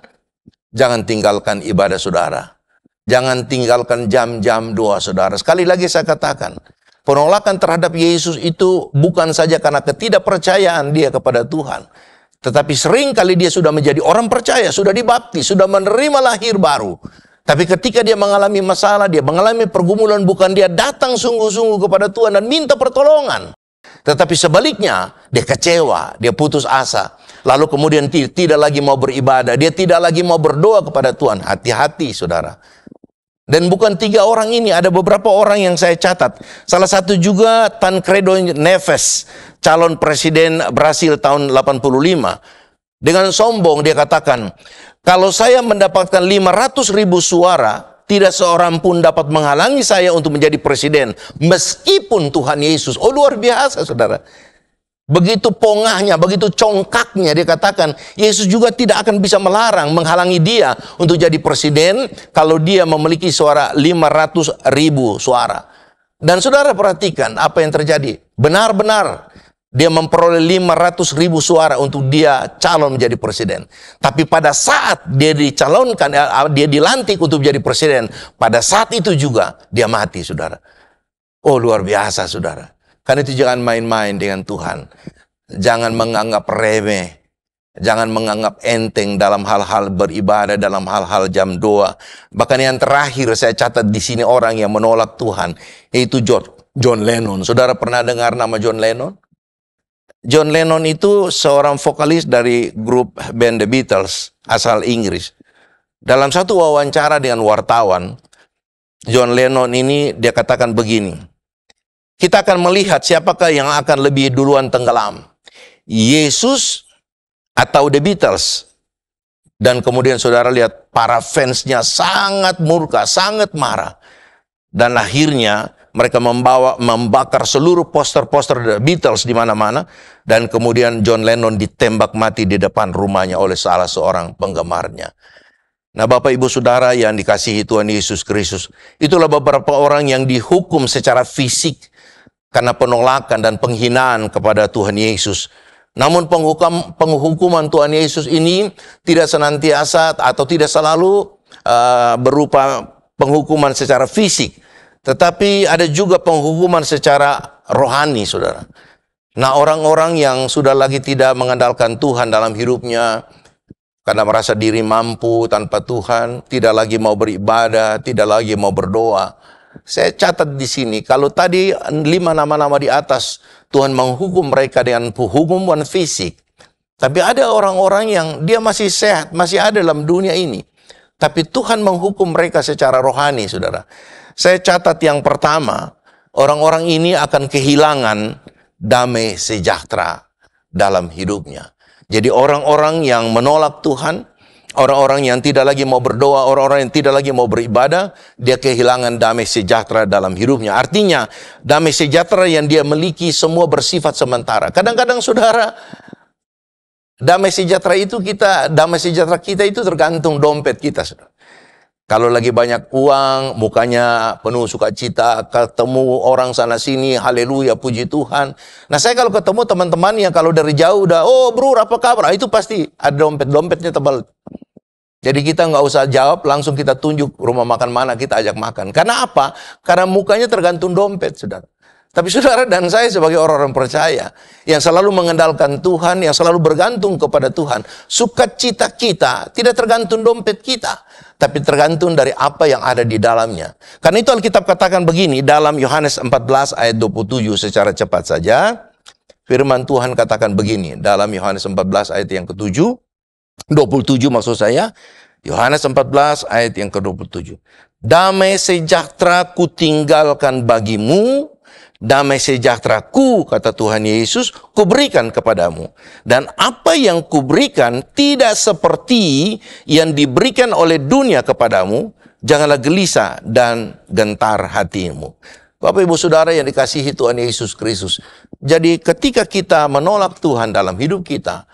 jangan tinggalkan ibadah saudara. Jangan tinggalkan jam-jam doa saudara. Sekali lagi saya katakan, penolakan terhadap Yesus itu bukan saja karena ketidakpercayaan dia kepada Tuhan. Tetapi sering kali dia sudah menjadi orang percaya, sudah dibaptis, sudah menerima lahir baru. Tapi ketika dia mengalami masalah, dia mengalami pergumulan, bukan dia datang sungguh-sungguh kepada Tuhan dan minta pertolongan. Tetapi sebaliknya, dia kecewa, dia putus asa. Lalu kemudian tidak lagi mau beribadah, dia tidak lagi mau berdoa kepada Tuhan. Hati-hati, saudara. Dan bukan 3 orang ini, ada beberapa orang yang saya catat. Salah satu juga Tancredo Neves, calon presiden Brasil tahun 85. Dengan sombong dia katakan, kalau saya mendapatkan 500.000 suara, tidak seorang pun dapat menghalangi saya untuk menjadi presiden, meskipun Tuhan Yesus. Oh, luar biasa, saudara. Begitu pongahnya, begitu congkaknya dia katakan, Yesus juga tidak akan bisa menghalangi dia untuk jadi presiden kalau dia memiliki suara 500.000 suara. Dan saudara perhatikan apa yang terjadi. Benar-benar dia memperoleh 500.000 suara untuk dia calon menjadi presiden. Tapi pada saat dia dicalonkan, dia dilantik untuk menjadi presiden, pada saat itu juga dia mati, saudara. Oh, luar biasa, saudara. Karena itu jangan main-main dengan Tuhan. Jangan menganggap remeh. Jangan menganggap enteng dalam hal-hal beribadah, dalam hal-hal jam doa. Bahkan yang terakhir saya catat di sini orang yang menolak Tuhan, yaitu John Lennon. Saudara pernah dengar nama John Lennon? John Lennon itu seorang vokalis dari grup band The Beatles, asal Inggris. Dalam satu wawancara dengan wartawan, John Lennon ini dia katakan begini, kita akan melihat siapakah yang akan lebih duluan tenggelam, Yesus atau The Beatles. Dan kemudian saudara lihat para fansnya sangat murka, sangat marah. Dan akhirnya mereka membakar seluruh poster-poster The Beatles di mana-mana. Dan kemudian John Lennon ditembak mati di depan rumahnya oleh salah seorang penggemarnya. Nah, Bapak Ibu Saudara yang dikasihi Tuhan Yesus Kristus, itulah beberapa orang yang dihukum secara fisik karena penolakan dan penghinaan kepada Tuhan Yesus. Namun penghukuman Tuhan Yesus ini tidak senantiasa atau tidak selalu berupa penghukuman secara fisik, tetapi ada juga penghukuman secara rohani, saudara. Nah, orang-orang yang sudah lagi tidak mengandalkan Tuhan dalam hidupnya, karena merasa diri mampu tanpa Tuhan, tidak lagi mau beribadah, tidak lagi mau berdoa. Saya catat di sini, kalau tadi 5 nama-nama di atas, Tuhan menghukum mereka dengan hukuman fisik. Tapi ada orang-orang yang dia masih sehat, masih ada dalam dunia ini. Tapi Tuhan menghukum mereka secara rohani, saudara. Saya catat yang pertama, orang-orang ini akan kehilangan damai sejahtera dalam hidupnya. Jadi orang-orang yang menolak Tuhan, orang-orang yang tidak lagi mau berdoa, orang-orang yang tidak lagi mau beribadah, dia kehilangan damai sejahtera dalam hidupnya. Artinya, damai sejahtera yang dia miliki semua bersifat sementara. Kadang-kadang saudara, damai sejahtera kita itu tergantung dompet kita, saudara. Kalau lagi banyak uang, mukanya penuh sukacita, ketemu orang sana sini, haleluya, puji Tuhan. Nah, saya kalau ketemu teman-teman yang kalau dari jauh udah, oh bro, apa kabar? Itu pasti ada dompetnya tebal. Jadi kita nggak usah jawab, langsung kita tunjuk rumah makan mana, kita ajak makan. Karena apa? Karena mukanya tergantung dompet, saudara. Tapi saudara dan saya sebagai orang-orang percaya, yang selalu mengandalkan Tuhan, yang selalu bergantung kepada Tuhan, sukacita kita tidak tergantung dompet kita, tapi tergantung dari apa yang ada di dalamnya. Karena itu Alkitab katakan begini, dalam Yohanes 14 ayat 27, secara cepat saja, firman Tuhan katakan begini, dalam Yohanes 14 ayat yang ke-7, 27 maksud saya, Yohanes 14 ayat yang ke-27. Damai sejahtera kutinggalkan bagimu, damai sejahteraku, kata Tuhan Yesus, kuberikan kepadamu. Dan apa yang kuberikan tidak seperti yang diberikan oleh dunia kepadamu. Janganlah gelisah dan gentar hatimu. Bapak Ibu Saudara yang dikasihi Tuhan Yesus Kristus. Jadi ketika kita menolak Tuhan dalam hidup kita,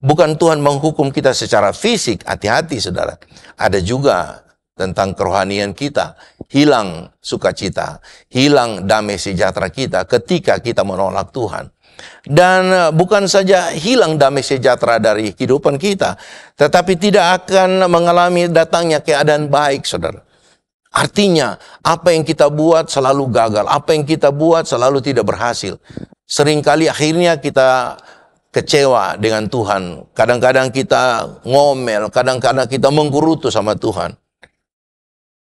bukan Tuhan menghukum kita secara fisik, hati-hati saudara. Ada juga tentang kerohanian kita, hilang sukacita, hilang damai sejahtera kita ketika kita menolak Tuhan. Dan bukan saja hilang damai sejahtera dari kehidupan kita, tetapi tidak akan mengalami datangnya keadaan baik, saudara. Artinya, apa yang kita buat selalu gagal, apa yang kita buat selalu tidak berhasil. Seringkali akhirnya kita kecewa dengan Tuhan. Kadang-kadang kita ngomel, kadang-kadang kita menggerutu sama Tuhan.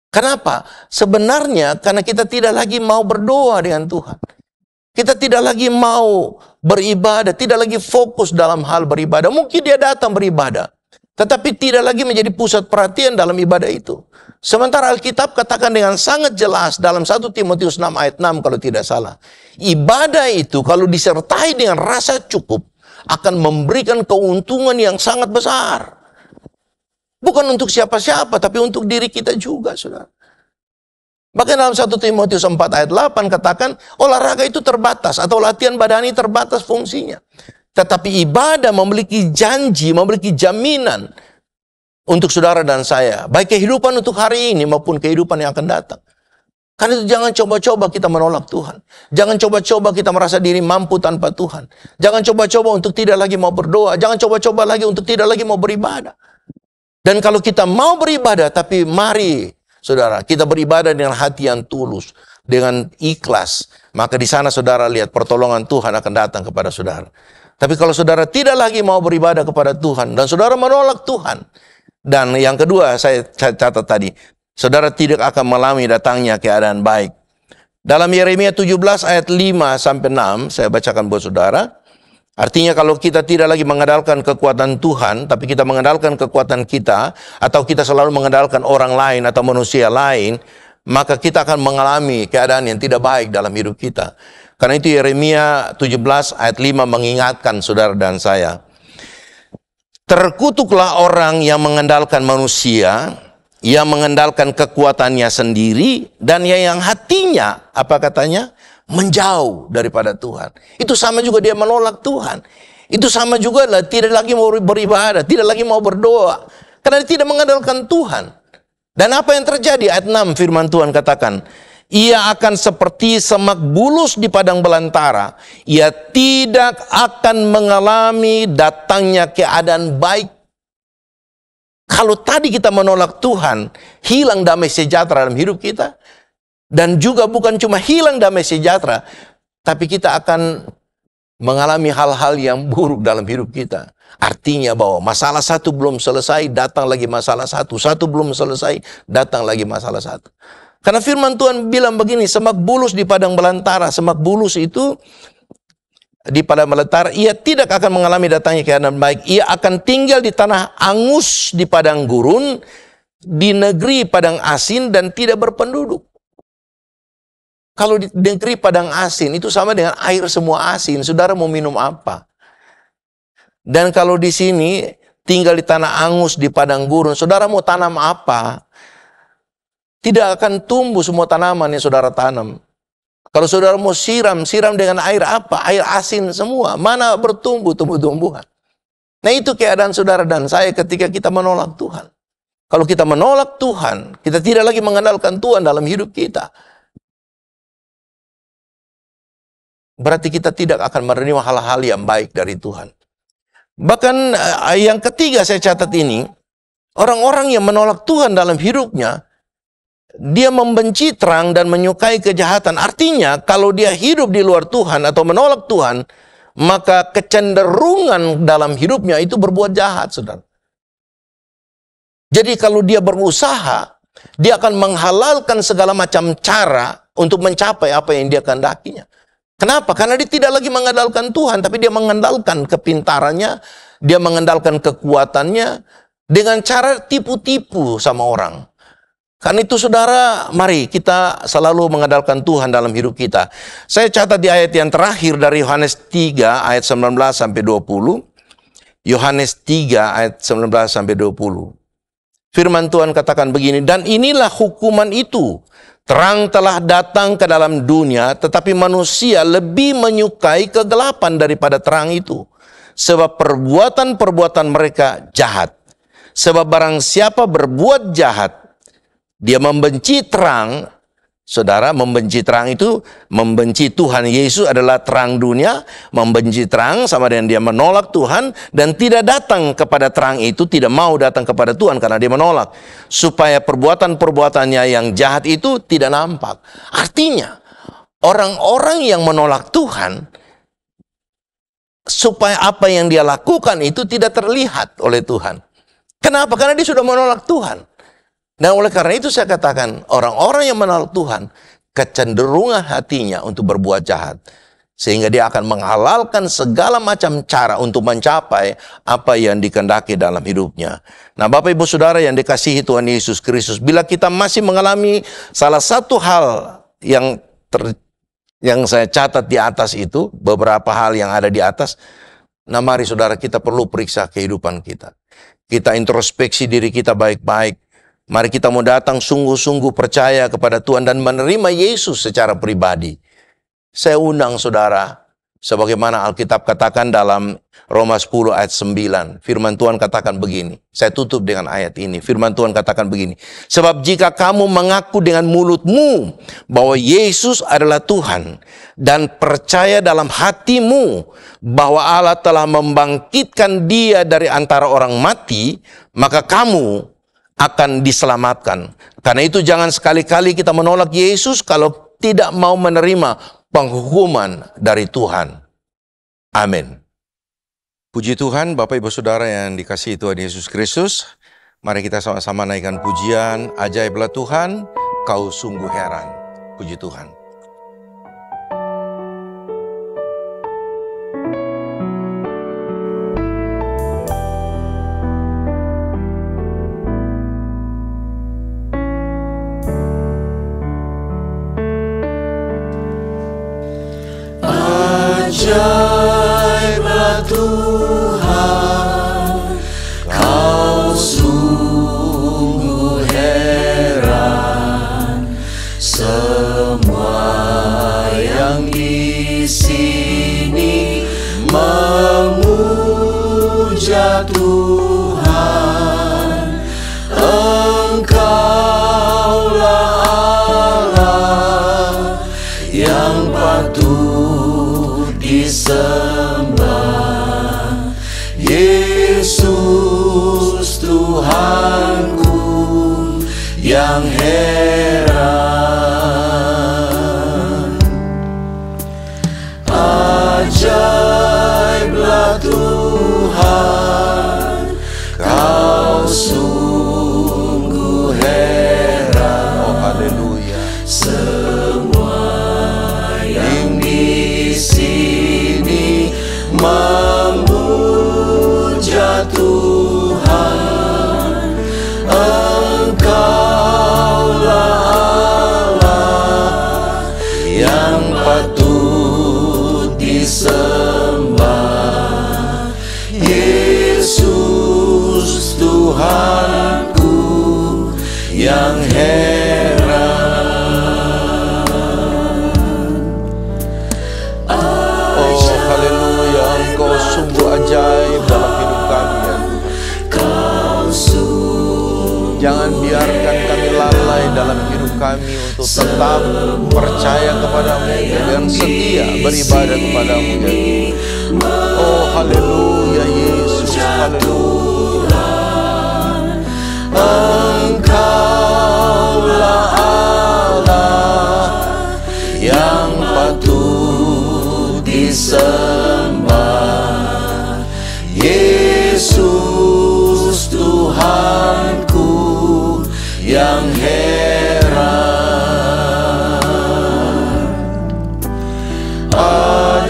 Kenapa? Sebenarnya karena kita tidak lagi mau berdoa dengan Tuhan. Kita tidak lagi mau beribadah, tidak lagi fokus dalam hal beribadah. Mungkin dia datang beribadah, tetapi tidak lagi menjadi pusat perhatian dalam ibadah itu. Sementara Alkitab katakan dengan sangat jelas dalam 1 Timotius 6 ayat 6 kalau tidak salah. Ibadah itu kalau disertai dengan rasa cukup akan memberikan keuntungan yang sangat besar. Bukan untuk siapa-siapa, tapi untuk diri kita juga, saudara. Bahkan dalam 1 Timotius 4 ayat 8 katakan, olahraga itu terbatas, atau latihan badani terbatas fungsinya. Tetapi ibadah memiliki janji, memiliki jaminan untuk saudara dan saya. Baik kehidupan untuk hari ini maupun kehidupan yang akan datang. Karena itu jangan coba-coba kita menolak Tuhan. Jangan coba-coba kita merasa diri mampu tanpa Tuhan. Jangan coba-coba untuk tidak lagi mau berdoa. Jangan coba-coba lagi untuk tidak lagi mau beribadah. Dan kalau kita mau beribadah, tapi mari, saudara, kita beribadah dengan hati yang tulus, dengan ikhlas. Maka di sana saudara lihat pertolongan Tuhan akan datang kepada saudara. Tapi kalau saudara tidak lagi mau beribadah kepada Tuhan, dan saudara menolak Tuhan. Dan yang kedua, saya catat tadi, saudara tidak akan mengalami datangnya keadaan baik. Dalam Yeremia 17 ayat 5-6, saya bacakan buat saudara. Artinya kalau kita tidak lagi mengandalkan kekuatan Tuhan, tapi kita mengandalkan kekuatan kita, atau kita selalu mengandalkan orang lain atau manusia lain, maka kita akan mengalami keadaan yang tidak baik dalam hidup kita. Karena itu Yeremia 17 ayat 5 mengingatkan saudara dan saya. Terkutuklah orang yang mengandalkan manusia, yang mengandalkan kekuatannya sendiri, dan yang hatinya, apa katanya? Menjauh daripada Tuhan. Itu sama juga dia menolak Tuhan. Itu sama juga lah, tidak lagi mau beribadah, tidak lagi mau berdoa. Karena dia tidak mengandalkan Tuhan. Dan apa yang terjadi? Ayat 6 firman Tuhan katakan, ia akan seperti semak bulus di padang belantara. Ia tidak akan mengalami datangnya keadaan baik. Kalau tadi kita menolak Tuhan, hilang damai sejahtera dalam hidup kita. Dan juga bukan cuma hilang damai sejahtera, tapi kita akan mengalami hal-hal yang buruk dalam hidup kita. Artinya bahwa masalah satu belum selesai, datang lagi masalah satu. Satu belum selesai, datang lagi masalah satu. Karena firman Tuhan bilang begini, semak bulus di padang belantara. Semak bulus itu di padang belantara, ia tidak akan mengalami datangnya keadaan baik. Ia akan tinggal di tanah angus di padang gurun, di negeri padang asin dan tidak berpenduduk. Kalau di negeri padang asin itu sama dengan air semua asin. Saudara mau minum apa? Dan kalau di sini tinggal di tanah angus di padang gurun, saudara mau tanam apa? Tidak akan tumbuh semua tanaman yang saudara tanam. Kalau saudara mau siram dengan air apa? Air asin semua. Mana bertumbuh tumbuh-tumbuhan? Nah, itu keadaan saudara dan saya ketika kita menolak Tuhan. Kalau kita menolak Tuhan, kita tidak lagi mengandalkan Tuhan dalam hidup kita. Berarti kita tidak akan menerima hal-hal yang baik dari Tuhan. Bahkan yang ketiga saya catat ini, orang-orang yang menolak Tuhan dalam hidupnya, dia membenci terang dan menyukai kejahatan. Artinya, kalau dia hidup di luar Tuhan atau menolak Tuhan, maka kecenderungan dalam hidupnya itu berbuat jahat, saudara. Jadi kalau dia berusaha, dia akan menghalalkan segala macam cara untuk mencapai apa yang dia kehendakinya. Kenapa? Karena dia tidak lagi mengandalkan Tuhan, tapi dia mengandalkan kepintarannya, dia mengandalkan kekuatannya dengan cara tipu-tipu sama orang. Karena itu saudara, mari kita selalu mengandalkan Tuhan dalam hidup kita. Saya catat di ayat yang terakhir dari Yohanes 3 ayat 19 sampai 20. Yohanes 3 ayat 19 sampai 20. Firman Tuhan katakan begini, dan inilah hukuman itu. Terang telah datang ke dalam dunia, tetapi manusia lebih menyukai kegelapan daripada terang itu. Sebab perbuatan-perbuatan mereka jahat. Sebab barang siapa berbuat jahat, dia membenci terang. Saudara, membenci terang itu, membenci Tuhan Yesus adalah terang dunia. Membenci terang sama dengan dia menolak Tuhan dan tidak datang kepada terang itu, tidak mau datang kepada Tuhan karena dia menolak. Supaya perbuatan-perbuatannya yang jahat itu tidak nampak. Artinya, orang-orang yang menolak Tuhan, supaya apa yang dia lakukan itu tidak terlihat oleh Tuhan. Kenapa? Karena dia sudah menolak Tuhan. Dan oleh karena itu saya katakan, orang-orang yang menolak Tuhan, kecenderungan hatinya untuk berbuat jahat. Sehingga dia akan menghalalkan segala macam cara untuk mencapai apa yang dikehendaki dalam hidupnya. Nah, Bapak Ibu Saudara yang dikasihi Tuhan Yesus Kristus, bila kita masih mengalami salah satu hal yang saya catat di atas itu, beberapa hal yang ada di atas, nah mari saudara kita perlu periksa kehidupan kita. Kita introspeksi diri kita baik-baik. Mari kita mau datang sungguh-sungguh percaya kepada Tuhan dan menerima Yesus secara pribadi. Saya undang saudara, sebagaimana Alkitab katakan dalam Roma 10 ayat 9. Firman Tuhan katakan begini. Saya tutup dengan ayat ini. Firman Tuhan katakan begini. Sebab jika kamu mengaku dengan mulutmu bahwa Yesus adalah Tuhan dan percaya dalam hatimu bahwa Allah telah membangkitkan dia dari antara orang mati, maka kamu akan diselamatkan. Karena itu jangan sekali-kali kita menolak Yesus kalau tidak mau menerima penghukuman dari Tuhan. Amin. Puji Tuhan, Bapak Ibu Saudara yang dikasihi Tuhan Yesus Kristus. Mari kita sama-sama naikkan pujian, ajaiblah Tuhan, kau sungguh heran. Puji Tuhan. Ajaiblah Tuhan, kau sungguh heran. Semua yang di sini memuja Tuhan. Engkaulah Allah yang patut disembah. Yesus Tuhan. dalam hidup kami untuk tetap percaya kepadamu dan setia beribadah kepadamu ya Tuhan. Oh haleluya Yesus, haleluya. Engkaulah Allah yang patut disembah, Yesus Tuhanku yang heran.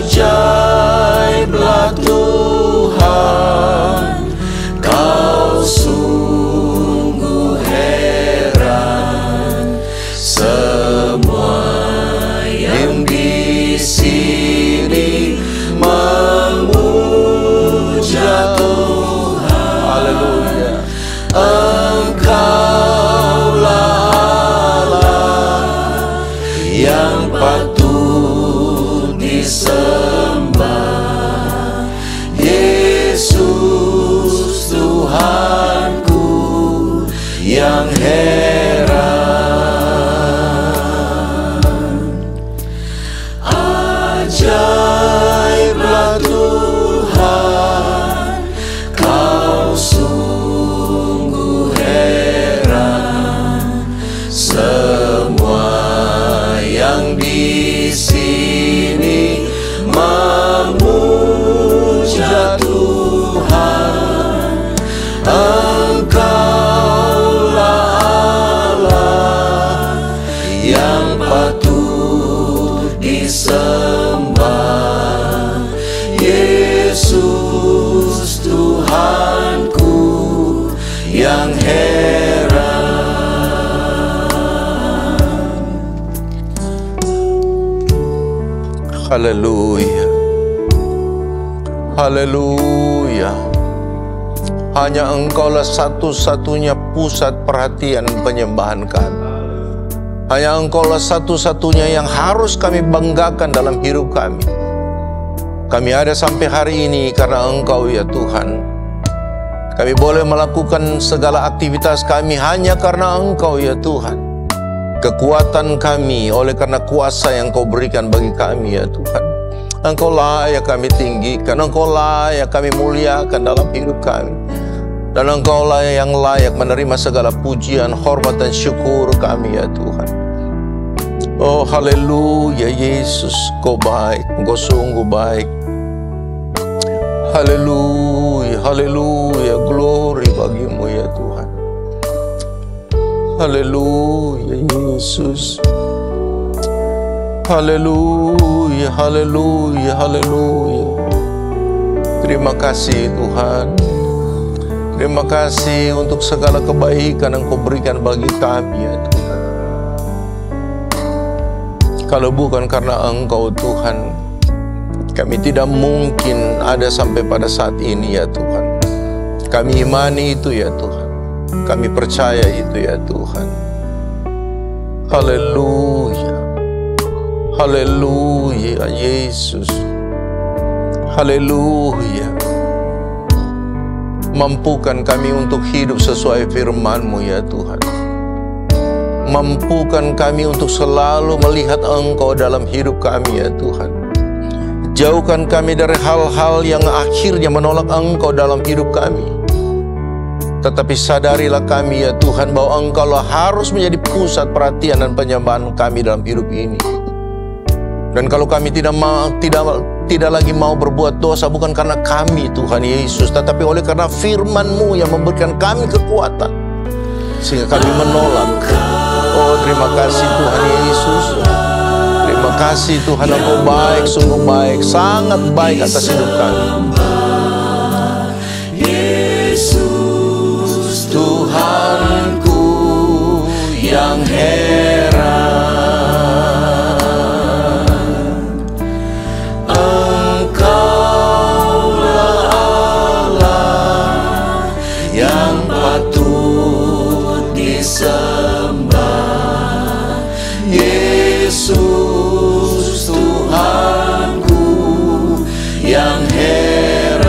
Ajaiblah Tuhan, Kau sungguh heran. Semua yang di sini memuja Tuhan. Haleluya. Engkaulah Allah yang patut disembah, Yesus Tuhanku yang heran. Ajaiblah Tuhan, Kau sungguh heran. Semua yang di sini memuja Tuhan. Engkaulah Allah yang patut disembah, Yesus Tuhanku yang heran. Haleluya. Haleluya. Hanya Engkaulah satu-satunya pusat perhatian penyembahan kami. Hanya Engkaulah satu-satunya yang harus kami banggakan dalam hidup kami. Kami ada sampai hari ini karena Engkau ya Tuhan. Kami boleh melakukan segala aktivitas kami hanya karena Engkau ya Tuhan. Kekuatan kami oleh karena kuasa yang Kau berikan bagi kami ya Tuhan. Engkau layak kami tinggikan, Engkau layak kami muliakan dalam hidup kami. Dan Engkau layak yang layak menerima segala pujian, hormat dan syukur kami ya Tuhan. Oh haleluya Yesus, Kau baik, Engkau sungguh baik. Haleluya, haleluya, glory bagimu ya Tuhan. Haleluya Yesus. Haleluya, haleluya, haleluya. Terima kasih Tuhan. Terima kasih untuk segala kebaikan yang Kau berikan bagi kami ya Tuhan. Kalau bukan karena Engkau Tuhan, kami tidak mungkin ada sampai pada saat ini ya Tuhan. Kami imani itu ya Tuhan. Kami percaya itu ya Tuhan. Haleluya. Haleluya Yesus. Haleluya. Mampukan kami untuk hidup sesuai firman-Mu ya Tuhan. Mampukan kami untuk selalu melihat Engkau dalam hidup kami ya Tuhan. Jauhkan kami dari hal-hal yang akhirnya menolak Engkau dalam hidup kami. Tetapi sadarilah kami ya Tuhan bahwa Engkaulah harus menjadi pusat perhatian dan penyembahan kami dalam hidup ini. Dan kalau kami tidak lagi mau berbuat dosa bukan karena kami Tuhan Yesus, tetapi oleh karena firman-Mu yang memberikan kami kekuatan sehingga kami menolak. Oh terima kasih Tuhan Yesus. Terima kasih Tuhan, Engkau baik, sungguh baik, sangat baik atas hidup kami. Yesus Tuhanku yang heran. Engkaulah Allah yang patut disembah, Yesus Tuhanku yang heran.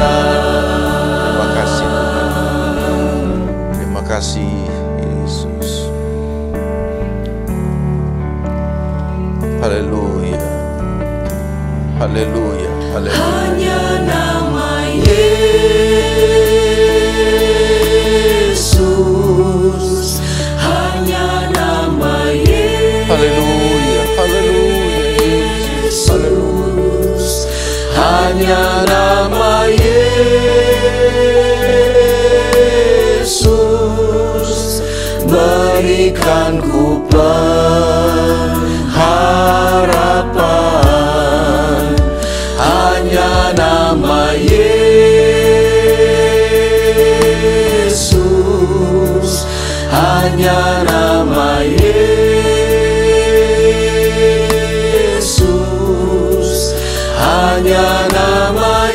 Terima kasih Tuhan. Terima kasih Yesus. Haleluya. Haleluya. Hanya nama Yesus, hanya nama Yesus, Haleluya. Haleluya. Yesus. Haleluya. hanya nama Yesus, berikanku pengharapan. Hanya nama Yesus, hanya nama Yesus, hanya nama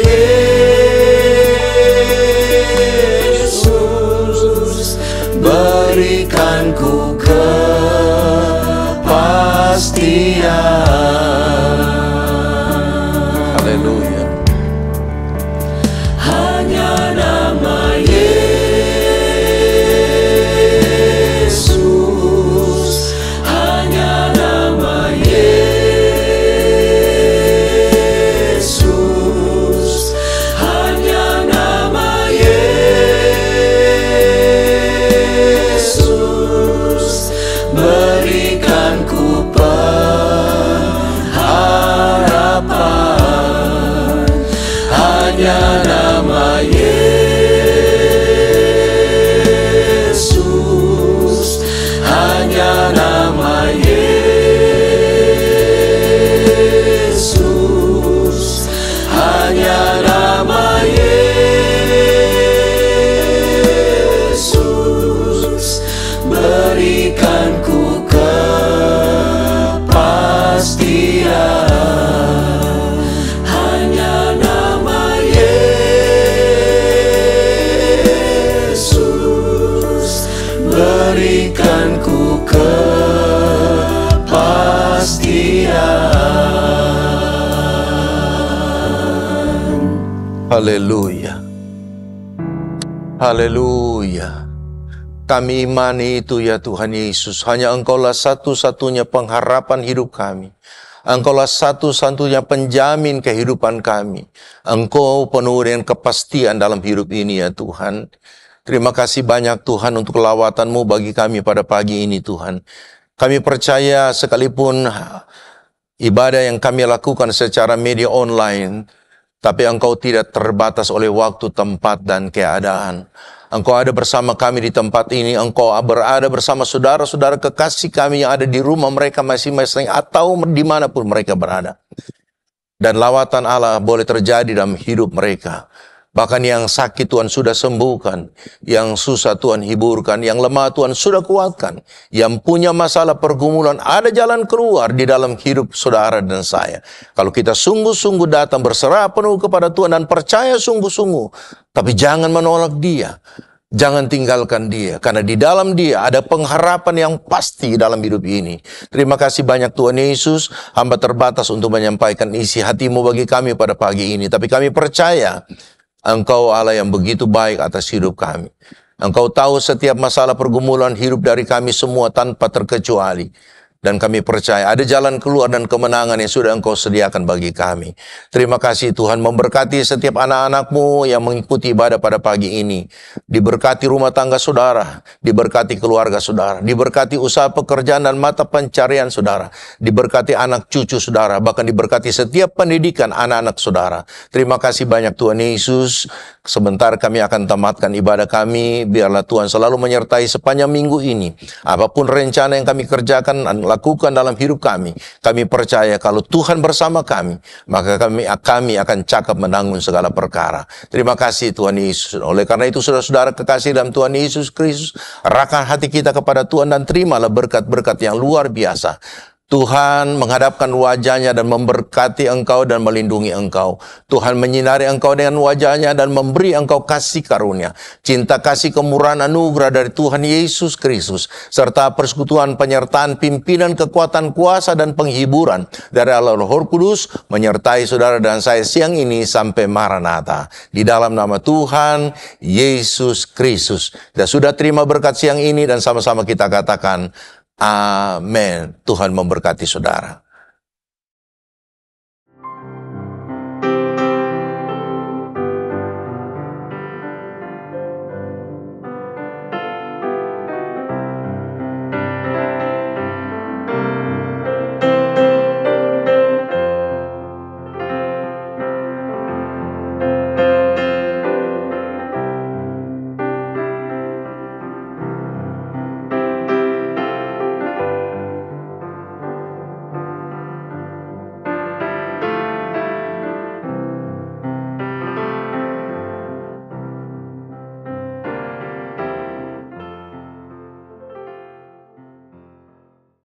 Yesus, berikanku kepastian. Haleluya. Hanya nama Yesus, hanya nama Yesus, hanya nama Yesus, berikanku pengharapan. Hanya nama Yesus, hanya nama Yesus, hanya nama Yesus, berikanku kepastian. Hanya nama Yesus, berikanku kepastian. Haleluya. Haleluya. Kami imani itu ya Tuhan Yesus. Hanya Engkaulah satu-satunya pengharapan hidup kami. Engkaulah satu-satunya penjamin kehidupan kami. Engkau penuh dengan kepastian dalam hidup ini ya Tuhan. Terima kasih banyak Tuhan untuk lawatan-Mu bagi kami pada pagi ini Tuhan. Kami percaya sekalipun ibadah yang kami lakukan secara media online, tapi Engkau tidak terbatas oleh waktu, tempat, dan keadaan. Engkau ada bersama kami di tempat ini. Engkau berada bersama saudara-saudara kekasih kami yang ada di rumah mereka masing-masing atau dimanapun mereka berada. Dan lawatan Allah boleh terjadi dalam hidup mereka. Bahkan yang sakit Tuhan sudah sembuhkan, yang susah Tuhan hiburkan, yang lemah Tuhan sudah kuatkan, yang punya masalah pergumulan ada jalan keluar di dalam hidup saudara dan saya. Kalau kita sungguh-sungguh datang berserah penuh kepada Tuhan dan percaya sungguh-sungguh, tapi jangan menolak Dia. Jangan tinggalkan Dia, karena di dalam Dia ada pengharapan yang pasti dalam hidup ini. Terima kasih banyak Tuhan Yesus. Hamba terbatas untuk menyampaikan isi hati-Mu bagi kami pada pagi ini. Tapi kami percaya Engkau Allah yang begitu baik atas hidup kami. Engkau tahu setiap masalah pergumulan hidup dari kami semua tanpa terkecuali. Dan kami percaya ada jalan keluar dan kemenangan yang sudah Engkau sediakan bagi kami. Terima kasih Tuhan, memberkati setiap anak-anak-Mu yang mengikuti ibadah pada pagi ini. Diberkati rumah tangga saudara, diberkati keluarga saudara, diberkati usaha pekerjaan dan mata pencarian saudara, diberkati anak cucu saudara, bahkan diberkati setiap pendidikan anak-anak saudara. Terima kasih banyak Tuhan Yesus. Sebentar kami akan tamatkan ibadah kami. Biarlah Tuhan selalu menyertai sepanjang minggu ini. Apapun rencana yang kami kerjakan, lakukan dalam hidup kami. Kami percaya kalau Tuhan bersama kami, maka kami akan cakap menanggung segala perkara. Terima kasih Tuhan Yesus. Oleh karena itu saudara-saudara kekasih dalam Tuhan Yesus Kristus, arahkan hati kita kepada Tuhan dan terimalah berkat-berkat yang luar biasa. Tuhan menghadapkan wajahnya dan memberkati engkau dan melindungi engkau. Tuhan menyinari engkau dengan wajahnya dan memberi engkau kasih karunia, cinta kasih kemurahan anugerah dari Tuhan Yesus Kristus, serta persekutuan penyertaan pimpinan kekuatan kuasa dan penghiburan dari Allah Roh Kudus menyertai saudara dan saya siang ini sampai Maranatha. Di dalam nama Tuhan Yesus Kristus. Kita sudah terima berkat siang ini dan sama-sama kita katakan Amin. Tuhan memberkati saudara.